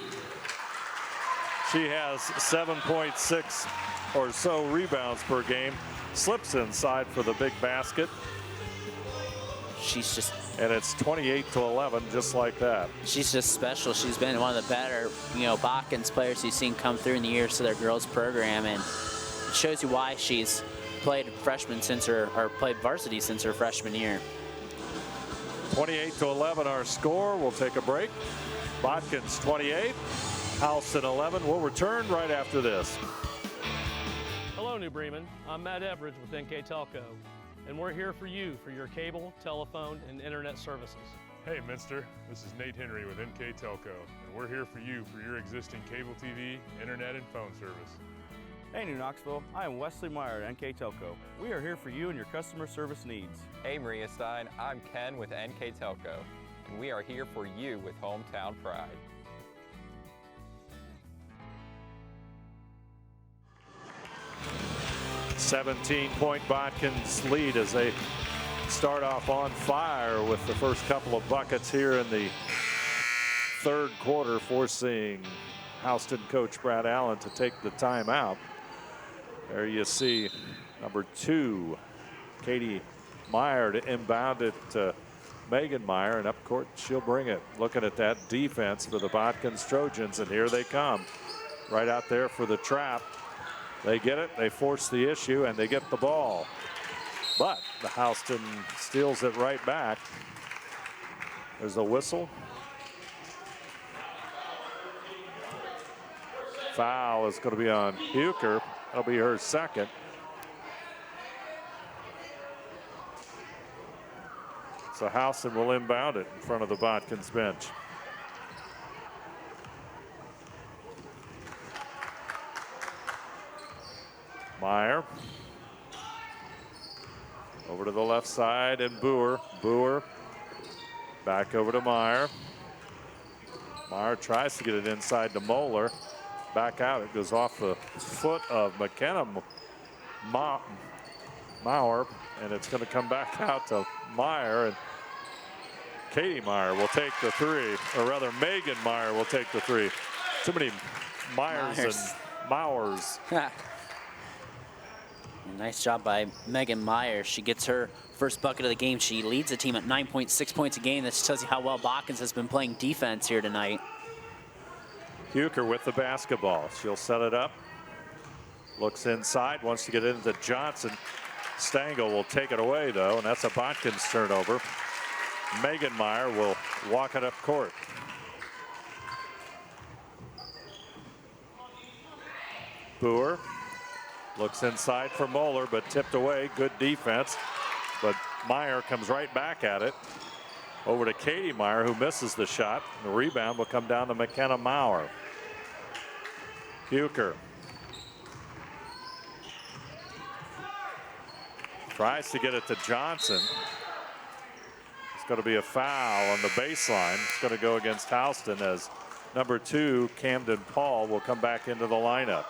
she has 7.6 or so rebounds per game. Slips inside for the big basket. She's just, and it's 28-11, just like that. She's just special. She's been one of the better, Botkins players you've seen come through in the years to their girls program, and it shows you why she's played freshman since her, or played varsity since her freshman year. 28-11 our score. We'll take a break. Botkins 28, Houston 11. We'll return right after this. Hello, New Bremen. I'm Matt Everidge with NKTelco, and we're here for you for your cable, telephone, and internet services. Hey, Minster. This is Nate Henry with NKTelco, and we're here for you for your existing cable TV, internet, and phone service. Hey, New Knoxville. I am Wesley Meyer at NKTelco. We are here for you and your customer service needs. Hey, Maria Stein. I'm Ken with NKTelco, and we are here for you with hometown pride. $17-point Botkins lead as they start off on fire with the first couple of buckets here in the third quarter, forcing Houston coach Brad Allen to take the timeout. There you see number 2, Katie Meyer, to inbound it to Megan Meyer, and up court she'll bring it. Looking at that defense for the Botkins Trojans, and here they come. Right out there for the trap. They get it, they force the issue, and they get the ball. But the Houston steals it right back. There's a whistle. Foul is going to be on Huker. That'll be her second. So Houston will inbound it in front of the Botkins bench. Meyer. Over to the left side, and Boer. Boer back over to Meyer. Meyer tries to get it inside to Moeller. Back out, it goes off the foot of McKenna Maurer, and it's going to come back out to Meyer, and Katie Meyer will take the three, or rather Megan Meyer will take the three. Too many Myers and Mauers. Nice job by Megan Meyer. She gets her first bucket of the game. She leads the team at 9.6 points a game. That just tells you how well Botkins has been playing defense here tonight. Huker with the basketball. She'll set it up. Looks inside, wants to get it into Johnson. Stengel will take it away, though, and that's a Botkins turnover. Megan Meyer will walk it up court. Boer looks inside for Moeller, but tipped away. Good defense, but Meyer comes right back at it. Over to Katie Meyer, who misses the shot. The rebound will come down to McKenna Maurer. Huker tries to get it to Johnson. It's going to be a foul on the baseline. It's going to go against Houston as number 2, Camden Paul, will come back into the lineup.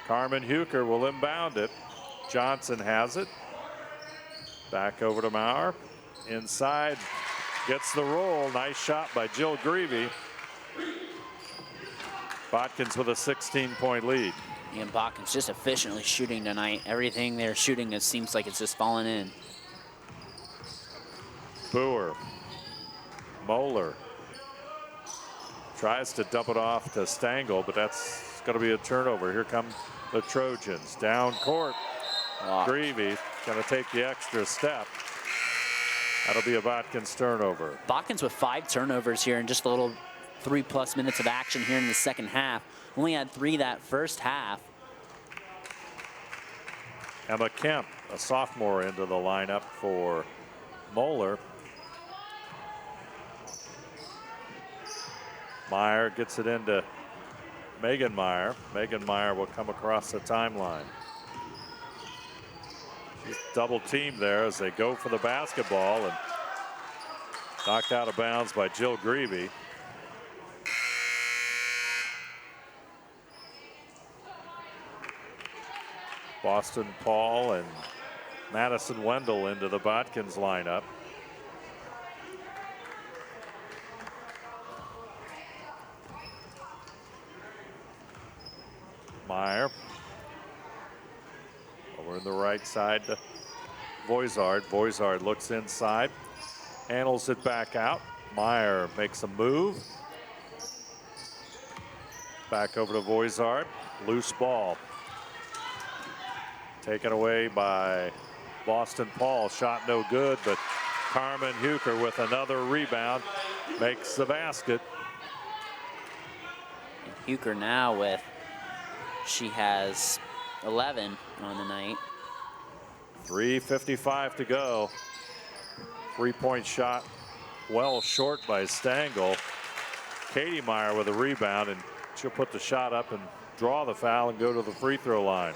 Carmen Huker will inbound it. Johnson has it. Back over to Maurer. Inside, gets the roll. Nice shot by Jill Greavy. Botkins with a 16-point lead. And Botkins just efficiently shooting tonight. Everything they're shooting, it seems like it's just falling in. Boer. Moeller tries to dump it off to Stengel, but that's going to be a turnover. Here come the Trojans. Down court. Greavy going to take the extra step. That'll be a Botkins turnover. Botkins with 5 turnovers here in just a little 3+ minutes of action here in the second half. Only had 3 that first half. Emma Kemp, a sophomore, into the lineup for Moeller. Meyer gets it into Megan Meyer. Megan Meyer will come across the timeline. She's double teamed there as they go for the basketball and knocked out of bounds by Jill Greavy. Boston Paul and Madison Wendell into the Botkins lineup. Meyer over in the right side to Voizard. Voizard looks inside, handles it back out. Meyer makes a move. Back over to Voizard. Loose ball. Taken away by Boston Paul. Shot no good, but Carmen Huker with another rebound makes the basket. Huker now with, she has 11 on the night. 3:55 to go. 3-point shot well short by Stangl. Katie Meyer with a rebound, and she'll put the shot up and draw the foul and go to the free throw line.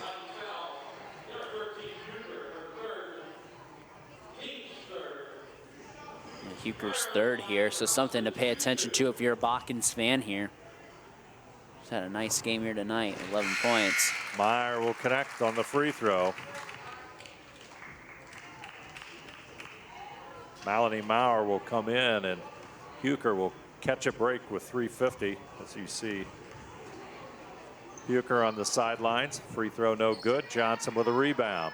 Huker's third here, so something to pay attention to if you're a Botkins fan here. She's had a nice game here tonight, 11 points. Meyer will connect on the free throw. Melanie Maurer will come in, and Huker will catch a break with 3:50, as you see. Huker on the sidelines. Free throw no good. Johnson with a rebound.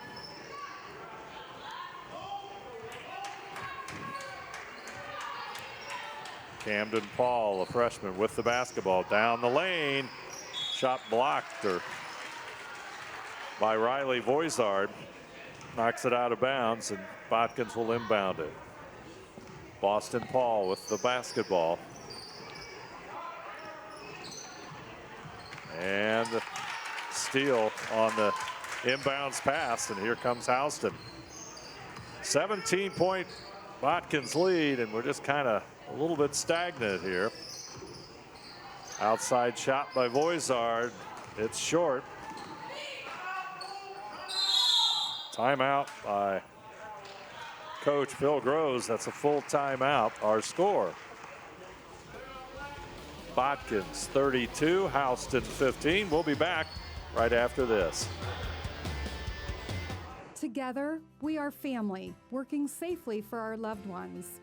Camden Paul, a freshman, with the basketball down the lane. Shot blocked by Riley Voizard. Knocks it out of bounds, and Botkins will inbound it. Boston Paul with the basketball. And the steal on the inbounds pass, and here comes Houston. 17-point Botkins lead, and we're just kind of a little bit stagnant here. Outside shot by Voizard. It's short. Timeout by Coach Phil Groves. That's a full timeout. Our score: Botkins 32, Houston 15. We'll be back right after this. Together, we are family, working safely for our loved ones.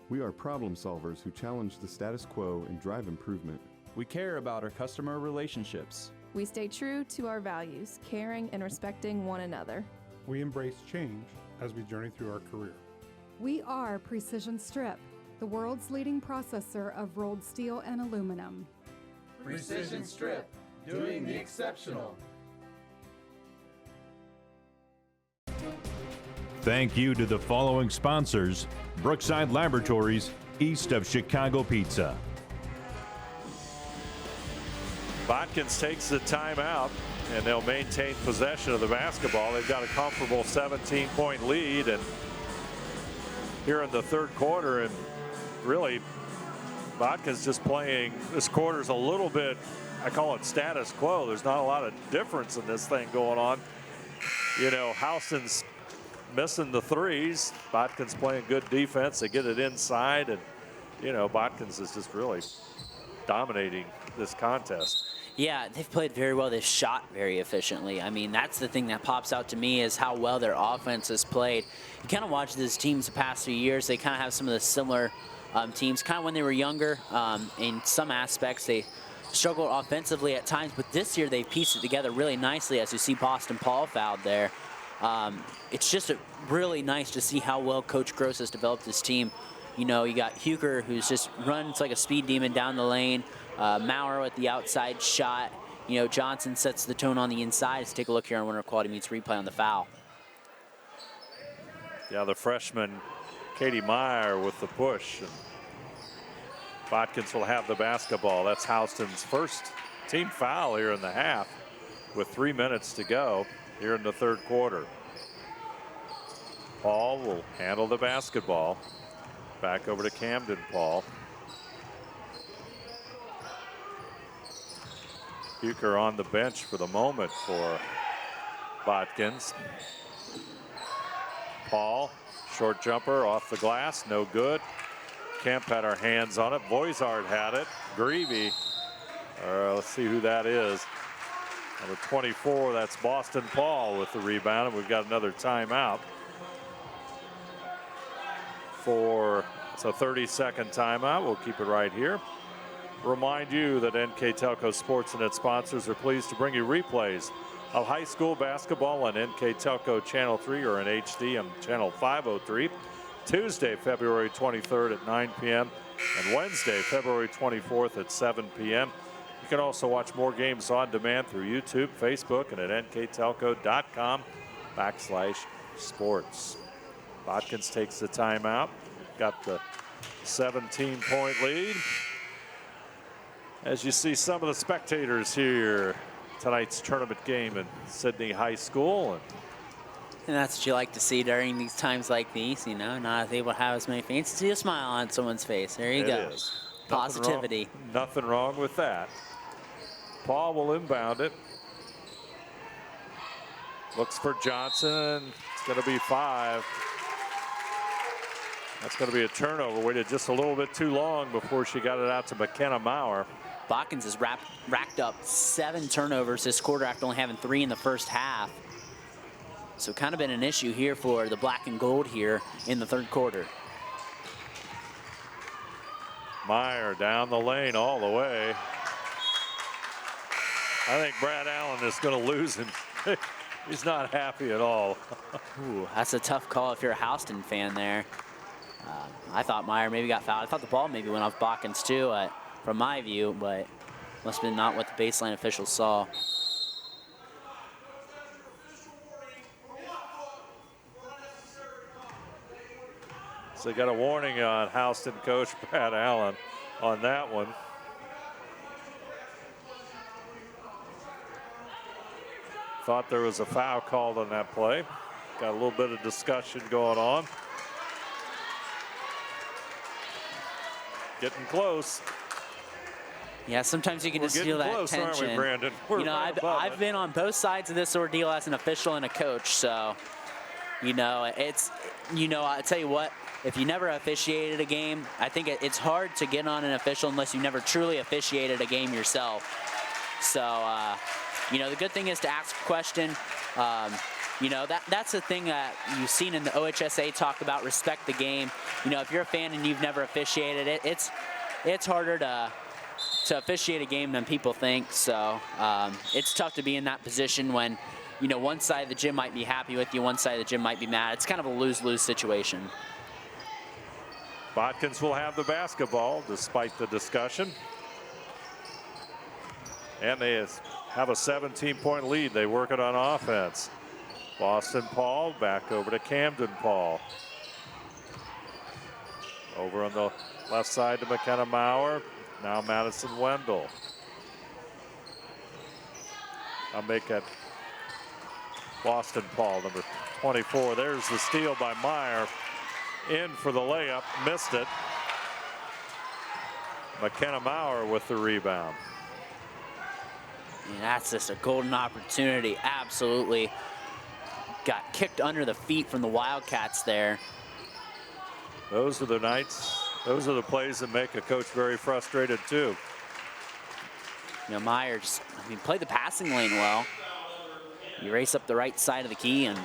We are problem solvers who challenge the status quo and drive improvement. We care about our customer relationships. We stay true to our values, caring and respecting one another. We embrace change as we journey through our career. We are Precision Strip, the world's leading processor of rolled steel and aluminum. Precision Strip, doing the exceptional. Thank you to the following sponsors: Brookside Laboratories, east of Chicago Pizza. Botkins takes the timeout, and they'll maintain possession of the basketball. They've got a comfortable 17-point lead, and here in the third quarter, and really Botkins just playing. This quarter's a little bit, I call it status quo. There's not a lot of difference in this thing going on. You know, Houston's missing the threes. Botkins playing good defense. They get it inside, and you know, Botkins is just really dominating this contest. Yeah, they've played very well. They've shot very efficiently. I mean, that's the thing that pops out to me is how well their offense has played. You kind of watch these teams the past few years. They kind of have some of the similar teams, kind of when they were younger. In some aspects, they struggled offensively at times, but this year they've pieced it together really nicely, as you see Boston Paul fouled there. It's just really nice to see how well Coach Gross has developed this team. You know, you got Huker, who's just runs like a speed demon down the lane. Maurer with the outside shot. You know, Johnson sets the tone on the inside. Let's take a look here on Winter Quality Meets Replay on the foul. Yeah, the freshman Katie Meyer with the push. And Botkins will have the basketball. That's Houston's first team foul here in the half with 3 minutes to go here in the third quarter. Paul will handle the basketball. Back over to Camden Paul. Huker on the bench for the moment for Botkins. Paul, short jumper off the glass, no good. Kemp had our hands on it. Voisart had it. Greavy, let's see who that is. Number 24, that's Boston Paul with the rebound, and we've got another timeout. It's a 30-second timeout. We'll keep it right here. Remind you that NKTelco Sports and its sponsors are pleased to bring you replays of high school basketball on NKTelco Channel 3 or in HD on Channel 503. Tuesday, February 23rd at 9 p.m. and Wednesday, February 24th at 7 p.m. You can also watch more games on demand through YouTube, Facebook, and at nktelco.com/sports. Botkins takes the timeout. Got the 17-point lead. As you see some of the spectators here, tonight's tournament game in Sydney High School. And that's what you like to see during these times like these, you know, not able to have as many fans. See a smile on someone's face. There you go. Is. Positivity. Nothing wrong with that. Paul will inbound it. Looks for Johnson. It's going to be 5. That's going to be a turnover. Waited just a little bit too long before she got it out to McKenna Maurer. Botkins has racked up 7 turnovers this quarter after only having 3 in the first half. So kind of been an issue here for the black and gold here in the third quarter. Meyer down the lane all the way. I think Brad Allen is going to lose him. He's not happy at all. Ooh, that's a tough call if you're a Houston fan there. I thought Meyer maybe got fouled. I thought the ball maybe went off Botkins too, from my view, but must have been not what the baseline officials saw. So they got a warning on Houston coach Brad Allen on that one. Thought there was a foul called on that play. Got a little bit of discussion going on. Getting close. Yeah, sometimes you can just feel that close, tension. Aren't we, Brandon? You know, I've been on both sides of this ordeal as an official and a coach, so you know, I tell you what, if you never officiated a game, I think it's hard to get on an official unless you never truly officiated a game yourself. So, you know, the good thing is to ask a question. You know, that's the thing that you've seen in the OHSA talk about respect the game. You know, if you're a fan and you've never officiated it, it's harder to officiate a game than people think. So it's tough to be in that position when, you know, one side of the gym might be happy with you, one side of the gym might be mad. It's kind of a lose-lose situation. Botkins will have the basketball despite the discussion. And they have a 17-point lead. They work it on offense. Boston Paul back over to Camden Paul. Over on the left side to McKenna Maurer. Now Madison Wendell. I'll make that Boston Paul, number 24. There's the steal by Meyer. In for the layup, missed it. McKenna Maurer with the rebound. And that's just a golden opportunity. Absolutely got kicked under the feet from the Wildcats there. Those are the nights, those are the plays that make a coach very frustrated too. You know, Meyer just, played the passing lane well. You race up the right side of the key and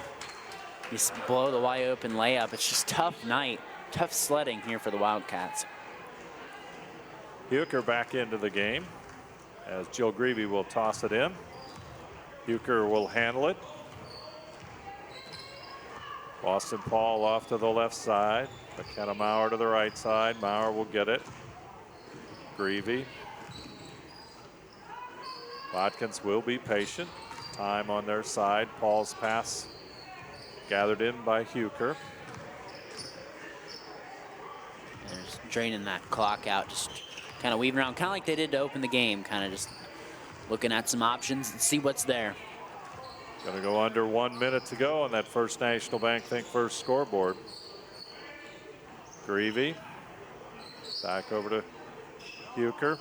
you blow the wide open layup. It's just tough night, tough sledding here for the Wildcats. Huker back into the game as Jill Greavy will toss it in. Huker will handle it. Boston Paul off to the left side. McKenna Maurer to the right side. Maurer will get it. Greavy. Botkins will be patient. Time on their side. Paul's pass gathered in by Huker. They're just draining that clock out, just kind of weaving around, kind of like they did to open the game, kind of just looking at some options and see what's there. Going to go under 1 minute to go on that First National Bank Think First scoreboard. Greavy back over to Huker.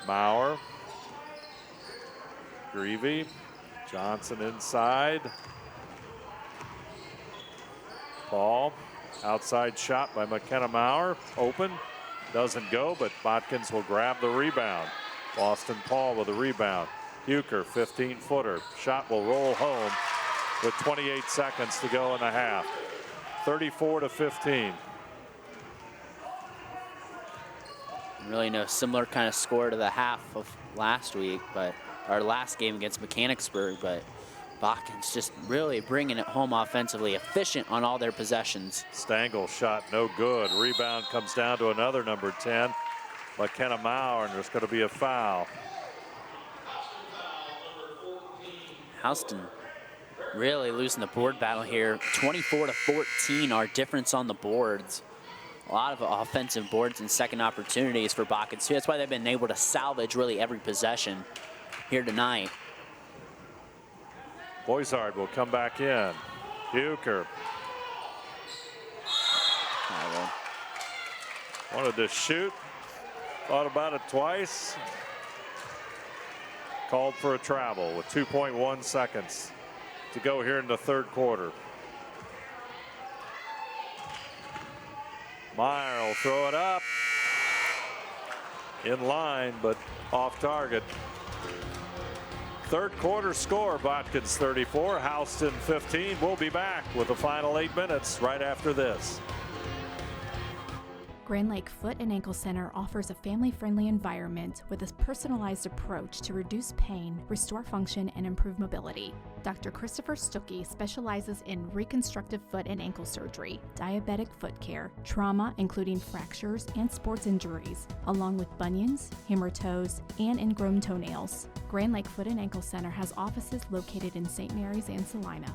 Maurer Greavy, Johnson inside. Paul, outside shot by McKenna Maurer, open, doesn't go, but Botkins will grab the rebound. Boston Paul with the rebound. Huker, 15-footer, shot will roll home with 28 seconds to go in the half. 34-15. Really no similar kind of score to the half of last week, but our last game against Mechanicsburg, but Botkins just really bringing it home offensively, efficient on all their possessions. Stangl shot no good. Rebound comes down to another number 10, McKenna Maurer, and there's going to be a foul. Houston really losing the board battle here. 24-14, our difference on the boards. A lot of offensive boards and second opportunities for Botkins too. That's why they've been able to salvage really every possession here tonight. Boisard will come back in. Huker. Wanted to shoot. Thought about it twice. Called for a travel with 2.1 seconds to go here in the third quarter. Meyer will throw it up. In line, but off target. Third quarter score, Botkins 34, Houston 15. We'll be back with the final 8 minutes right after this. Grand Lake Foot and Ankle Center offers a family-friendly environment with a personalized approach to reduce pain, restore function, and improve mobility. Dr. Christopher Stuckey specializes in reconstructive foot and ankle surgery, diabetic foot care, trauma including fractures and sports injuries, along with bunions, hammer toes, and ingrown toenails. Grand Lake Foot and Ankle Center has offices located in St. Mary's and Salina.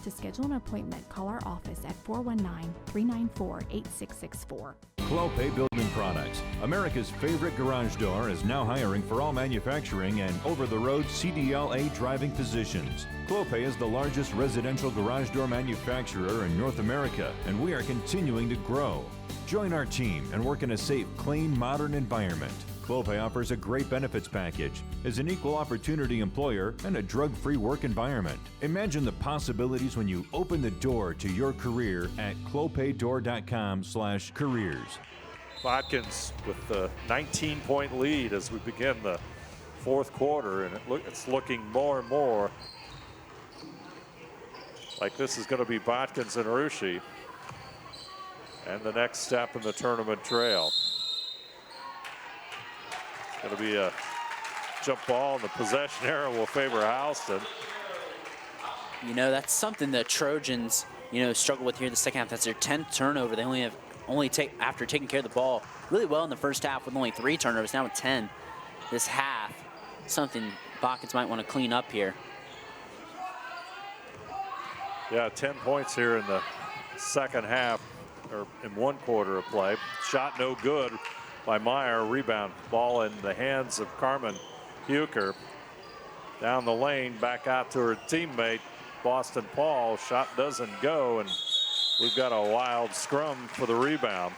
To schedule an appointment, call our office at 419-394-8664. Clopay Building Products, America's favorite garage door, is now hiring for all manufacturing and over-the-road CDLA driving positions. Clopay is the largest residential garage door manufacturer in North America, and we are continuing to grow. Join our team and work in a safe, clean, modern environment. Clopay offers a great benefits package, is an equal opportunity employer, and a drug-free work environment. Imagine the possibilities when you open the door to your career at clopaydoor.com/careers. Botkins with the 19-point lead as we begin the fourth quarter, and it's looking more and more like this is going to be Botkins and Russia and the next step in the tournament trail. Going to be a jump ball, and the possession arrow will favor Houston. You know, that's something the Trojans, struggle with here in the second half. That's their 10th turnover. They after taking care of the ball really well in the first half with only 3 turnovers, now with 10 this half. Something Botkins might want to clean up here. Yeah, 10 points here in the second half, or in one quarter of play. Shot no good by Meyer. Rebound, ball in the hands of Carmen Huker. Down the lane, back out to her teammate, Boston Paul. Shot doesn't go, and we've got a wild scrum for the rebound.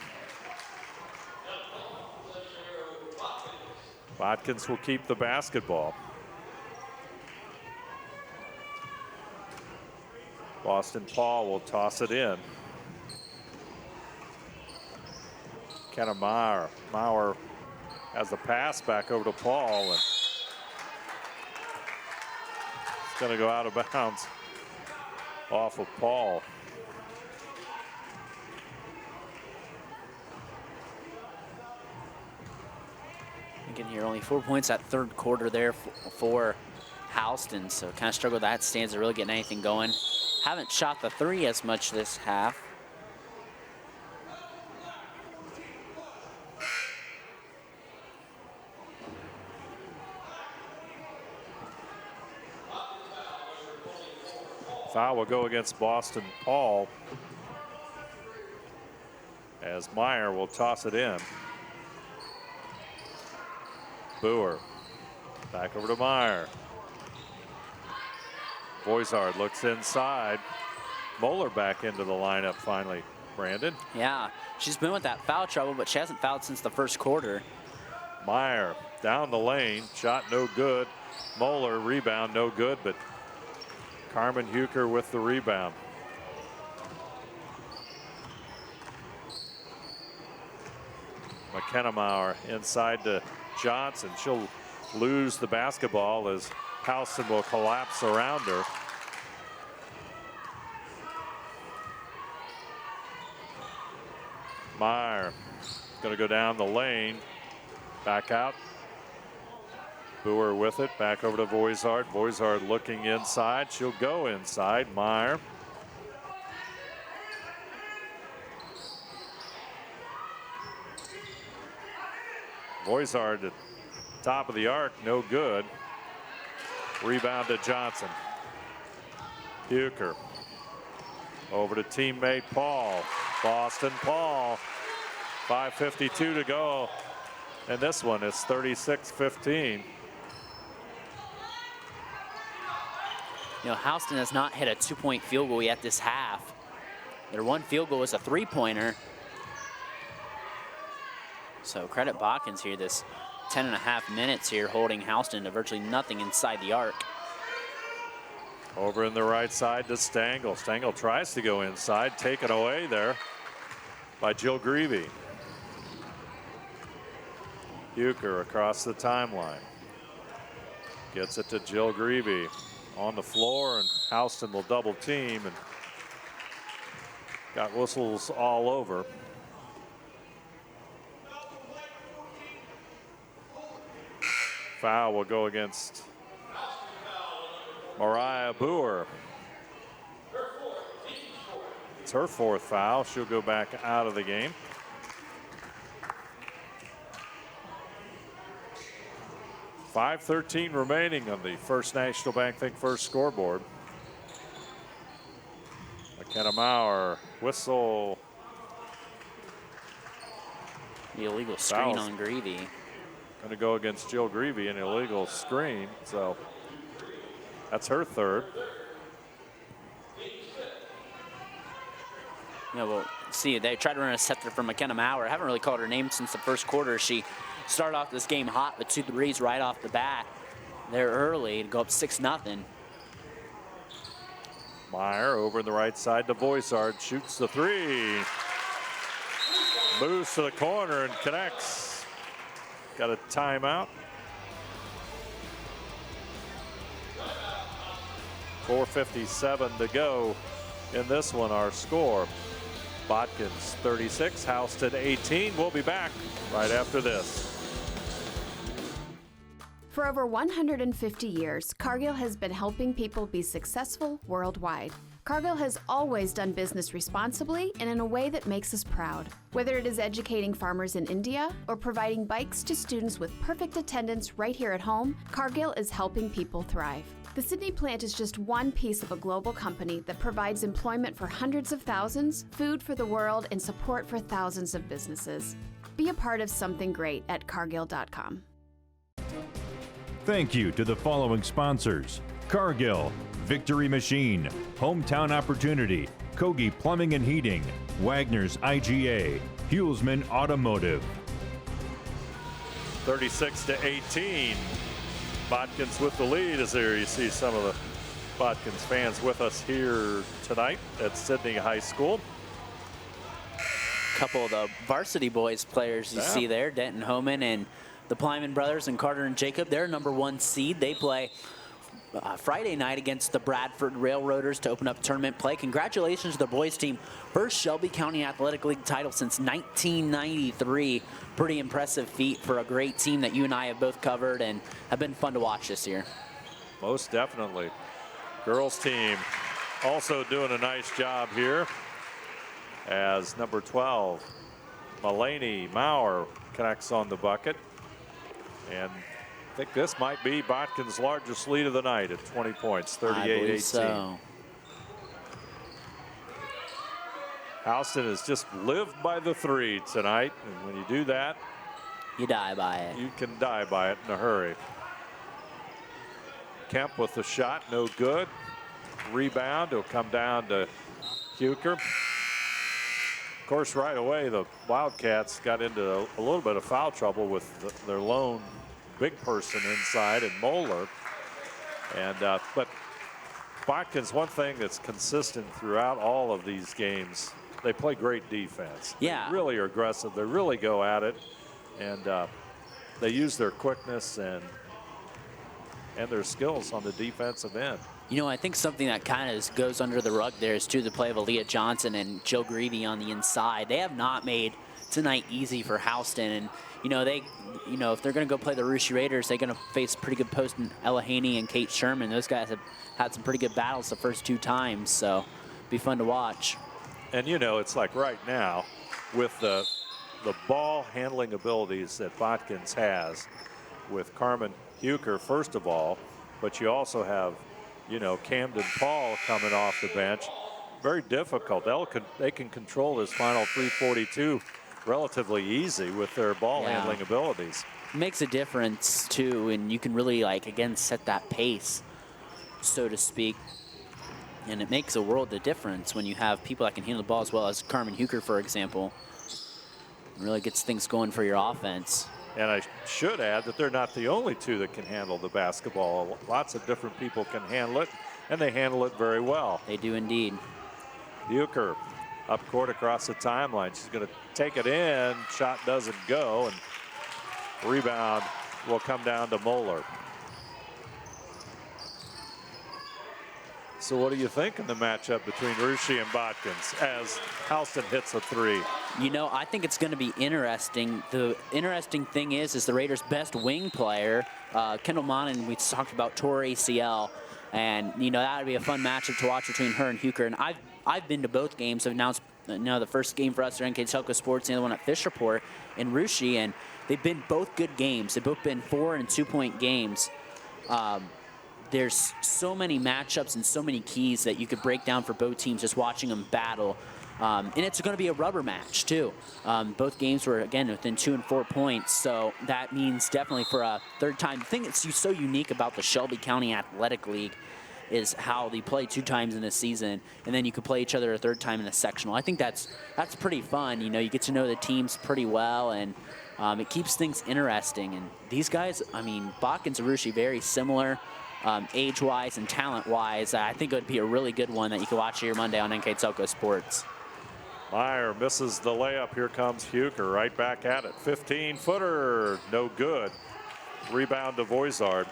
Botkins will keep the basketball. Boston Paul will toss it in. Kenna Maurer. Maurer has the pass back over to Paul, and it's going to go out of bounds off of Paul. Again here, only 4 points that third quarter there for Houston, so kind of struggled with that stance to really getting anything going. Haven't shot the 3 as much this half. Foul will go against Boston Paul as Meyer will toss it in. Boer back over to Meyer. Boisard looks inside. Moeller back into the lineup finally. Brandon? Yeah, she's been with that foul trouble, but she hasn't fouled since the first quarter. Meyer down the lane, shot no good. Moeller rebound no good, but Carmen Huker with the rebound. McKenna inside to Johnson. She'll lose the basketball as Houston will collapse around her. Meyer going to go down the lane, back out. Boer with it, back over to Voizard. Voizard looking inside. She'll go inside. Meyer. Voizard at top of the arc, no good. Rebound to Johnson. Huker. Over to teammate Paul. Boston Paul. 5:52 to go. And this one is 36-15. You know, Houston has not hit a 2-point field goal yet this half. Their one field goal was a 3-pointer. So credit Botkins here, this 10.5 minutes here, holding Houston to virtually nothing inside the arc. Over in the right side to Stengel. Stengel tries to go inside, taken away there by Jill Greavy. Huker across the timeline. Gets it to Jill Greavy on the floor, and Houston will double team and got whistles all over. Foul will go against Mariah Boer. It's her fourth foul. She'll go back out of the game. .5:13 remaining on the First National Bank Think First scoreboard. McKenna Maurer, whistle. The illegal screen on Greavy. Going to go against Jill Greavy, an illegal screen. So that's her third. Yeah, well, see, they tried to run a set there from McKenna Maurer. I haven't really called her name since the first quarter. She started off this game hot with 2 threes right off the bat. They're early to go up 6-0. Meyer over in the right side to Voisard, shoots the three. Moves to the corner and connects. Got a timeout. 4:57 to go in this one. Our score, Botkins 36, Houston 18. We'll be back right after this. For over 150 years, Cargill has been helping people be successful worldwide. Cargill has always done business responsibly and in a way that makes us proud. Whether it is educating farmers in India or providing bikes to students with perfect attendance right here at home, Cargill is helping people thrive. The Sydney plant is just one piece of a global company that provides employment for hundreds of thousands, food for the world, and support for thousands of businesses. Be a part of something great at cargill.com. Thank you to the following sponsors: Cargill, Victory Machine, Hometown Opportunity, Kogi Plumbing and Heating, Wagner's IGA, Hulsman Automotive. 36-18. Botkins with the lead. As there you see some of the Botkins fans with us here tonight at Sydney High School. A couple of the varsity boys players you see there, Denton Homan and the Plyman brothers and Carter and Jacob. They're #1 seed. They play Friday night against the Bradford Railroaders to open up tournament play. Congratulations to the boys team. First Shelby County Athletic League title since 1993. Pretty impressive feat for a great team that you and I have both covered and have been fun to watch this year. Most definitely. Girls team also doing a nice job here as number 12, Mulaney Maurer, connects on the bucket. And I think this might be Botkins' largest lead of the night at 20 points, 38-18. So. Houston has just lived by the three tonight, and when you do that, you die by it. You can die by it in a hurry. Kemp with the shot, no good. Rebound, it'll come down to Huker. Of course, right away, the Wildcats got into a little bit of foul trouble with their lone big person inside and Moeller. And but Botkins, one thing that's consistent throughout all of these games, they play great defense. Yeah. They really are aggressive. They really go at it. And they use their quickness and their skills on the defensive end. You know, I think something that kind of goes under the rug there is, too, the play of Aaliyah Johnson and Jill Greavy on the inside. They have not made tonight easy for Houston. And, you know, if they're going to go play the Russia Raiders, they're going to face pretty good post in Ella Haney and Kate Sherman. Those guys have had some pretty good battles the first 2 times, so be fun to watch. And, you know, it's like right now with the ball handling abilities that Botkins has with Carmen Huker, first of all, but you also have, you know, Camden Paul coming off the bench. Very difficult. They can control this final 342 relatively easy with their ball handling abilities. It makes a difference, too, and you can really, like, again, set that pace, so to speak. And it makes a world of difference when you have people that can handle the ball as well as Carmen Huker, for example. It really gets things going for your offense. And I should add that they're not the only 2 that can handle the basketball. Lots of different people can handle it, and they handle it very well. They do indeed. Huker up court across the timeline. She's going to take it in. Shot doesn't go, and rebound will come down to Moeller. So what do you think in the matchup between Russia and Botkins as Houston hits a 3? You know, I think it's going to be interesting. The interesting thing is the Raiders' best wing player, Kendall Monin, we talked about tore ACL, and you know that would be a fun matchup to watch between her and Huker. And I've been to both games. I've announced, you know, the first game for us at NKTelco Sports, the other one at Fisherport in Russia, and they've been both good games. They've both been 4- and 2-point games. There's so many matchups and so many keys that you could break down for both teams just watching them battle. And it's going to be a rubber match, too. Both games were, again, within 2 and 4 points. So that means definitely for a third time. The thing that's so unique about the Shelby County Athletic League is how they play 2 times in a season, and then you could play each other a third time in a sectional. I think that's pretty fun. You know, you get to know the teams pretty well, and it keeps things interesting. And these guys, I mean, Botkins and Russia, very similar. Age-wise and talent-wise, I think it would be a really good one that you can watch here Monday on NKTelco Sports. Meyer misses the layup. Here comes Huker right back at it. 15-footer, no good. Rebound to Voizard.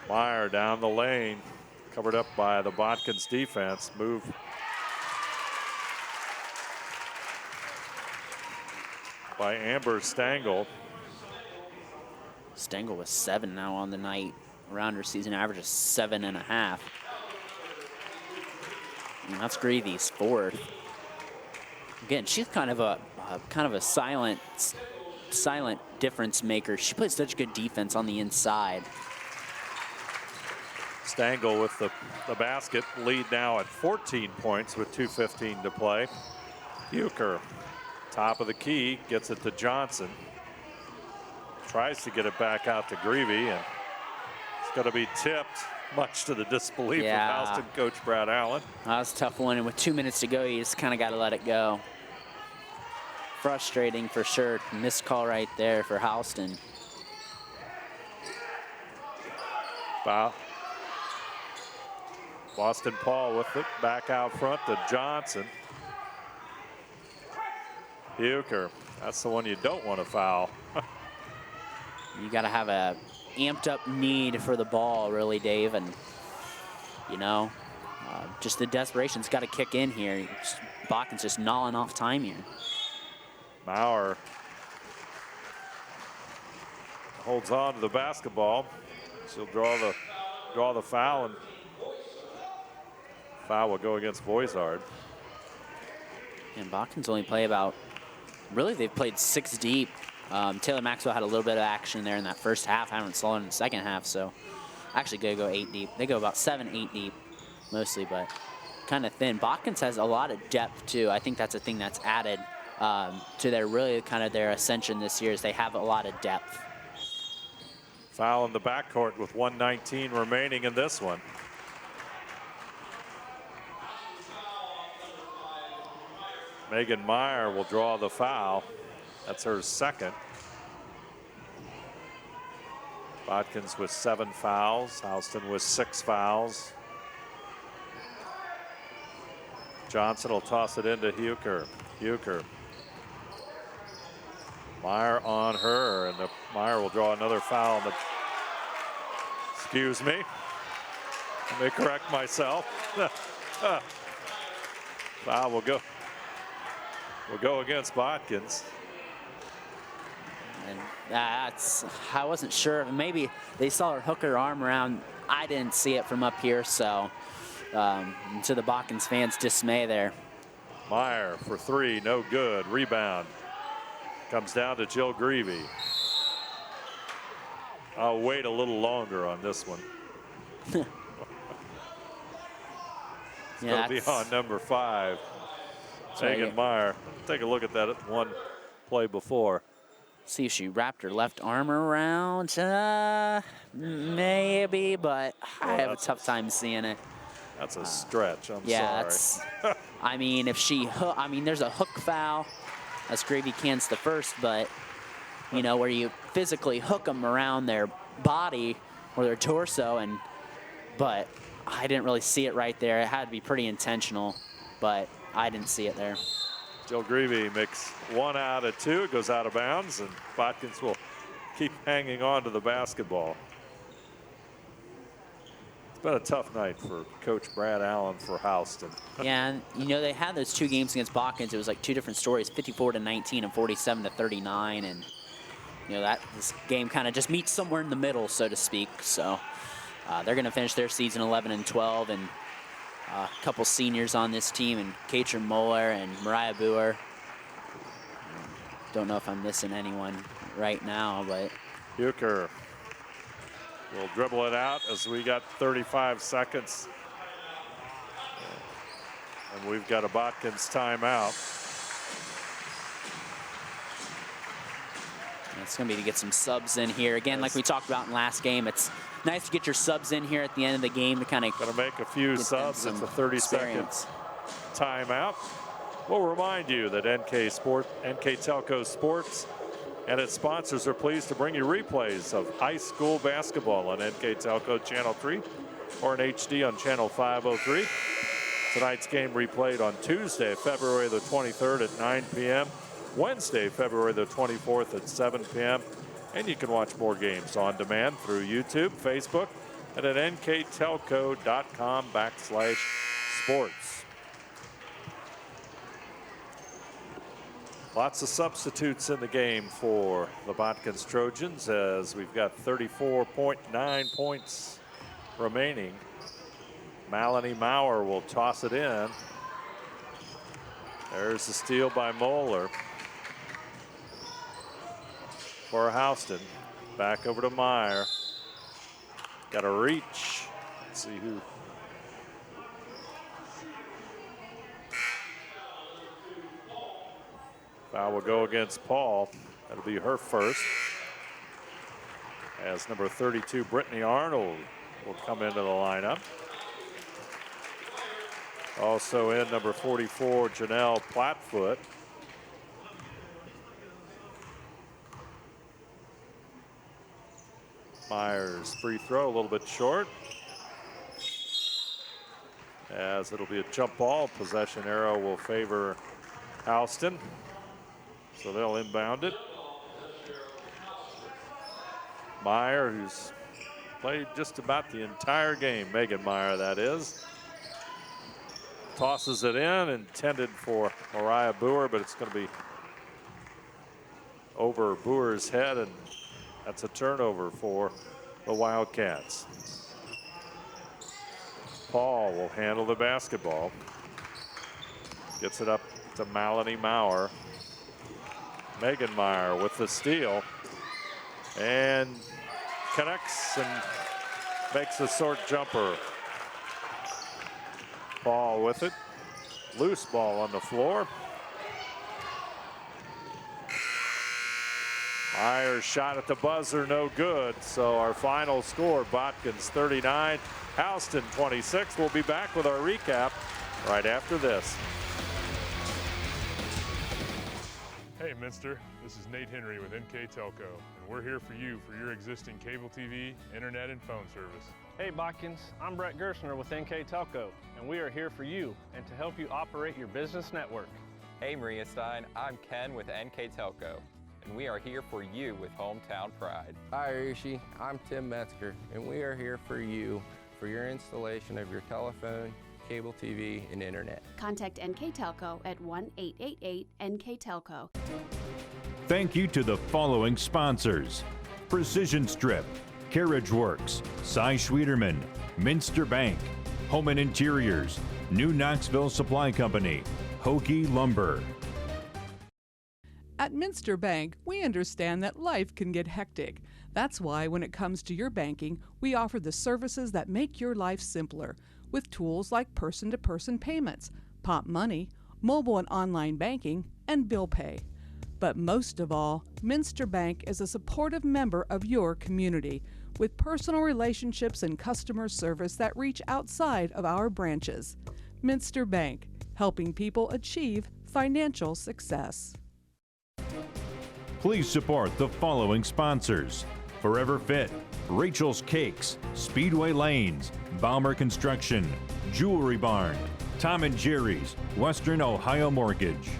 Meyer down the lane, covered up by the Botkins defense. Move. By Amber Stengel. Stengel with 7 now on the night. Around her season average is 7.5. And that's Greavy's 4th. Again, she's kind of a silent difference maker. She plays such good defense on the inside. Stengel with the basket, lead now at 14 points with 2:15 to play. Huker, top of the key, gets it to Johnson. Tries to get it back out to Greavy, and it's going to be tipped, much to the disbelief of Houston coach Brad Allen. That was a tough one, and with 2 minutes to go, you just kind of got to let it go. Frustrating for sure. Missed call right there for Houston. Foul. Boston Paul with it back out front to Johnson. Huker, that's the one you don't want to foul. You got to have a amped up need for the ball, really, Dave, and you know, just the desperation's got to kick in here. Botkins just gnawing off time here. Maurer holds on to the basketball. She'll draw the foul, and foul will go against Voizard. And Botkins only play about, really they've played 6 deep. Taylor Maxwell had a little bit of action there in that first half. Haven't slowed in the second half, so actually going to go 8 deep. They go about 7, 8 deep mostly, but kind of thin. Botkins has a lot of depth too. I think that's a thing that's added to their really kind of their ascension this year, is they have a lot of depth. Foul in the backcourt with 1:19 remaining in this one. Megan Meyer will draw the foul. That's her second. Botkins with 7 fouls. Houston with 6 fouls. Johnson will toss it into Huker. Huker. Meyer on her, and Meyer will draw another foul. Excuse me. Let me correct myself. Foul will go against Botkins. And I wasn't sure. Maybe they saw her hook her arm around. I didn't see it from up here, so to the Botkins fans' dismay there. Meyer for 3, no good. Rebound comes down to Jill Greavy. I'll wait a little longer on this one. It's going to be on number 5. Megan Meyer. Take a look at that one play before. See if she wrapped her left arm around. Maybe, but I have a tough time seeing it. That's a stretch. I'm sorry. I mean, if she there's a hook foul. That's Gravy Can's the first, but you know, where you physically hook them around their body or their torso, but I didn't really see it right there. It had to be pretty intentional, but I didn't see it there. Jill Greavy makes 1 out of 2. It goes out of bounds, and Botkins will keep hanging on to the basketball. It's been a tough night for Coach Brad Allen for Houston. Yeah, and you know, they had those 2 games against Botkins. It was like 2 different stories, 54-19 and 47-39, and you know, this game kind of just meets somewhere in the middle, so to speak. So they're going to finish their season 11-12, and a couple seniors on this team, and Katrin Moeller and Mariah Boer. Don't know if I'm missing anyone right now, but Huker will dribble it out as we got 35 seconds. And we've got a Botkins timeout. It's going to be to get some subs in here. Again, like we talked about in last game, it's nice to get your subs in here at the end of the game to kind of going to make a few subs. It's a 30-second timeout. We'll remind you that NKTelco Sports and its sponsors are pleased to bring you replays of high school basketball on NKTelco Channel 3 or in HD on Channel 503. Tonight's game replayed on Tuesday, February the 23rd at 9 p.m., Wednesday, February the 24th at 7 p.m., and you can watch more games on demand through YouTube, Facebook, and at nktelco.com/sports. Lots of substitutes in the game for the Botkins Trojans as we've got 34.9 points remaining. Melanie Maurer will toss it in. There's the steal by Moeller. For Houston. Back over to Meyer. Got a reach. Let's see who. Foul will go against Paul. That'll be her first. As number 32, Brittany Arnold, will come into the lineup. Also in number 44, Janelle Plattfoot. Myers free throw, a little bit short. As it'll be a jump ball. Possession arrow will favor Houston. So they'll inbound it. Meyer, who's played just about the entire game, Megan Meyer that is. Tosses it in, intended for Mariah Boer, but it's going to be over Boer's head, and that's a turnover for the Wildcats. Paul will handle the basketball. Gets it up to Melanie Maurer. Megan Meyer with the steal. And connects and makes a short jumper. Paul with it. Loose ball on the floor. Meyer shot at the buzzer, no good. So our final score, Botkins 39, Houston 26. We'll be back with our recap right after this. Hey Minster, this is Nate Henry with NKTelco, and we're here for you for your existing cable TV, internet, and phone service. Hey Botkins, I'm Brett Gerstner with NKTelco, and we are here for you and to help you operate your business network. Hey Maria Stein, I'm Ken with NKTelco, and we are here for you with hometown pride. Hi Rishi, I'm Tim Metzger, and we are here for you for your installation of your telephone, cable TV, and internet. Contact NKTelco at 1-888-NKTelco. Thank you to the following sponsors: Precision Strip, Carriage Works, Cy Schwederman, Minster Bank, Home and Interiors, New Knoxville Supply Company, Hokie Lumber. At Minster Bank, we understand that life can get hectic. That's why when it comes to your banking, we offer the services that make your life simpler with tools like person-to-person payments, Pop Money, mobile and online banking, and bill pay. But most of all, Minster Bank is a supportive member of your community with personal relationships and customer service that reach outside of our branches. Minster Bank, helping people achieve financial success. Please support the following sponsors: Forever Fit, Rachel's Cakes, Speedway Lanes, Balmer Construction, Jewelry Barn, Tom and Jerry's, Western Ohio Mortgage.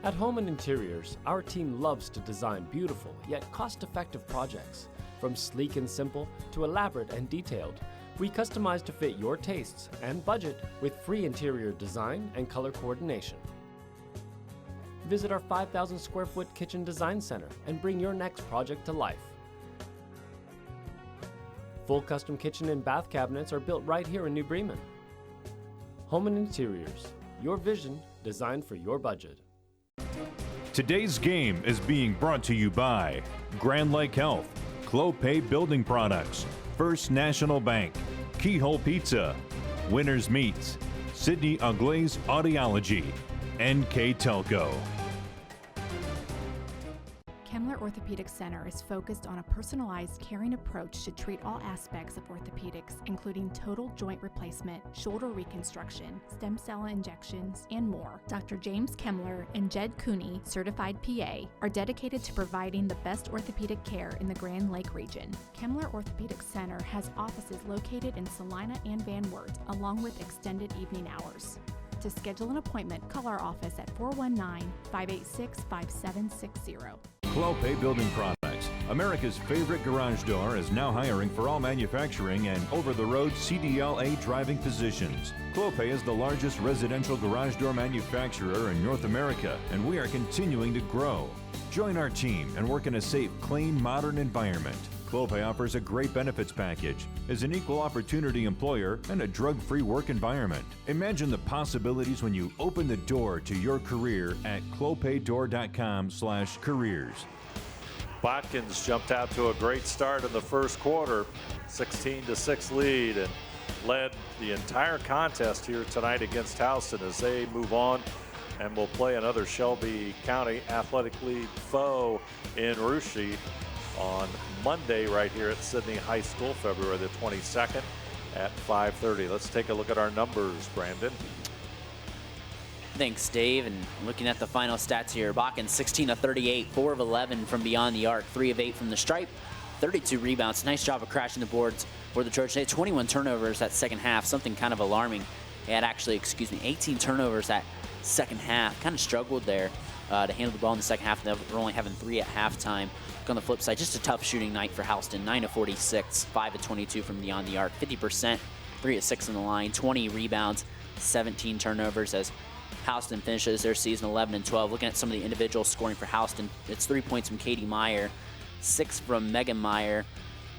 At Home and Interiors, our team loves to design beautiful yet cost-effective projects. From sleek and simple to elaborate and detailed, we customize to fit your tastes and budget with free interior design and color coordination. Visit our 5,000 square foot kitchen design center and bring your next project to life. Full custom kitchen and bath cabinets are built right here in New Bremen. Home and Interiors, your vision designed for your budget. Today's game is being brought to you by Grand Lake Health, Clopay Building Products, First National Bank, Keyhole Pizza, Winners Meats, Sydney Uglaze Audiology, NKTelco. Kemmler Orthopedic Center is focused on a personalized, caring approach to treat all aspects of orthopedics, including total joint replacement, shoulder reconstruction, stem cell injections, and more. Dr. James Kemmler and Jed Cooney, certified PA, are dedicated to providing the best orthopedic care in the Grand Lake region. Kemmler Orthopedic Center has offices located in Salina and Van Wert, along with extended evening hours. To schedule an appointment, call our office at 419-586-5760. Clopay Building Products, America's favorite garage door, is now hiring for all manufacturing and over-the-road CDLA driving positions. Clopay is the largest residential garage door manufacturer in North America, and we are continuing to grow. Join our team and work in a safe, clean, modern environment. Clopay offers a great benefits package, is an equal opportunity employer, and a drug-free work environment. Imagine the possibilities when you open the door to your career at clopaydoor.com/careers. Botkins jumped out to a great start in the first quarter, 16-6 lead, and led the entire contest here tonight against Houston as they move on and will play another Shelby County Athletic League foe in Russia on Monday right here at Sydney High School, February the 22nd at 5:30. Let's take a look at our numbers, Brandon. Thanks, Dave. And looking at the final stats here, Botkins 16 of 38, 4 of 11 from beyond the arc, 3 of 8 from the stripe, 32 rebounds. Nice job of crashing the boards for the Trojans. They had 21 turnovers that second half, something kind of alarming. They had 18 turnovers that second half. Kind of struggled there to handle the ball in the second half. They were only having 3 at halftime. On the flip side, just a tough shooting night for Houston. 9 of 46, 5 of 22 from beyond the arc, 50%, 3 of 6 on the line, 20 rebounds, 17 turnovers as Houston finishes their season 11 and 12. Looking at some of the individual scoring for Houston, it's 3 points from Katie Meyer, 6 from Megan Meyer,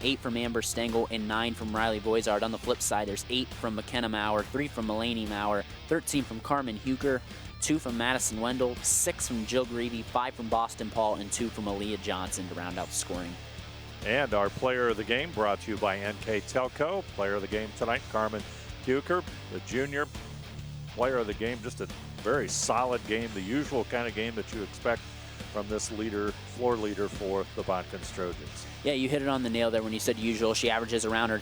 8 from Amber Stengel, and 9 from Riley Voizard. On the flip side, there's 8 from McKenna Maurer, 3 from Mulaney Maurer, 13 from Carmen Huker, 2 from Madison Wendell, 6 from Jill Greavy, 5 from Boston Paul, and 2 from Aaliyah Johnson to round out the scoring. And our player of the game brought to you by NKTelco. Player of the game tonight, Carmen Huker, the junior player of the game. Just a very solid game, the usual kind of game that you expect from this floor leader for the Botkins Trojans. Yeah, you hit it on the nail there when you said usual. She hit around her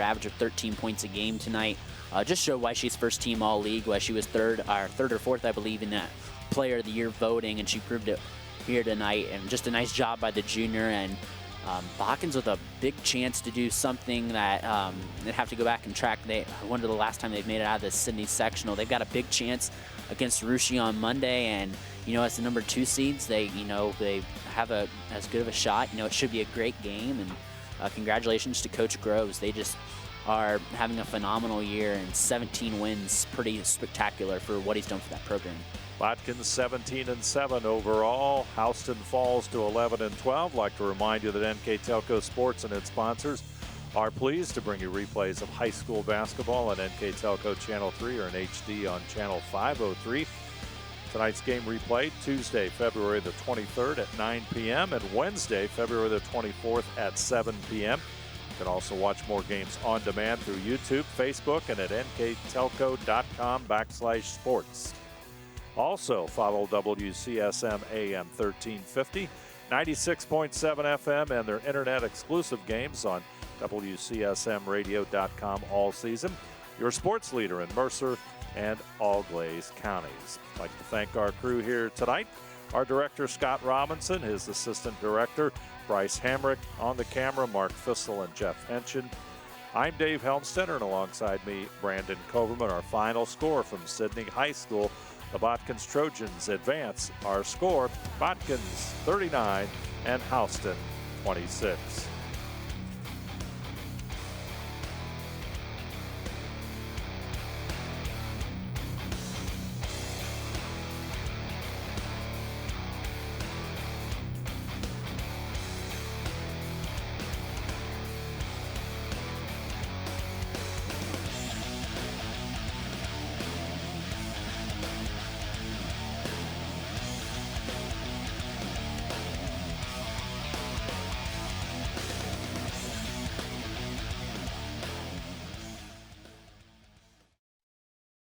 average of 13 points a game tonight. Just showed why she's first team all league, why she was third or fourth, I believe, in that player of the year voting, and she proved it here tonight. And just a nice job by the junior. And Botkins with a big chance to do something that they'd have to go back and track. I wonder the last time they've made it out of the Sydney Sectional. They've got a big chance against Russia on Monday, and as the number 2 seeds, they have as good of a shot. It should be a great game, and congratulations to Coach Groves. They just are having a phenomenal year, and 17 wins, pretty spectacular for what he's done for that program. Botkins 17-7 overall. Houston falls to 11-12. Like to remind you that NKTelco Sports and its sponsors are pleased to bring you replays of high school basketball on NKTelco Channel 3 or in HD on Channel 503. Tonight's game replayed Tuesday, February the 23rd at 9 p.m. and Wednesday, February the 24th at 7 p.m. You can also watch more games on demand through YouTube, Facebook, and at nktelco.com/sports. Also follow WCSM AM 1350, 96.7 FM, and their internet exclusive games on WCSMradio.com all season. Your sports leader in Mercer and all Glaze counties. I'd like to thank our crew here tonight. Our director, Scott Robinson, his assistant director, Bryce Hamrick, on the camera, Mark Fissel and Jeff Henshin. I'm Dave Helmstetter, and alongside me, Brandon Koverman. Our final score from Sydney High School. The Botkins Trojans advance. Our score, Botkins 39 and Houston 26.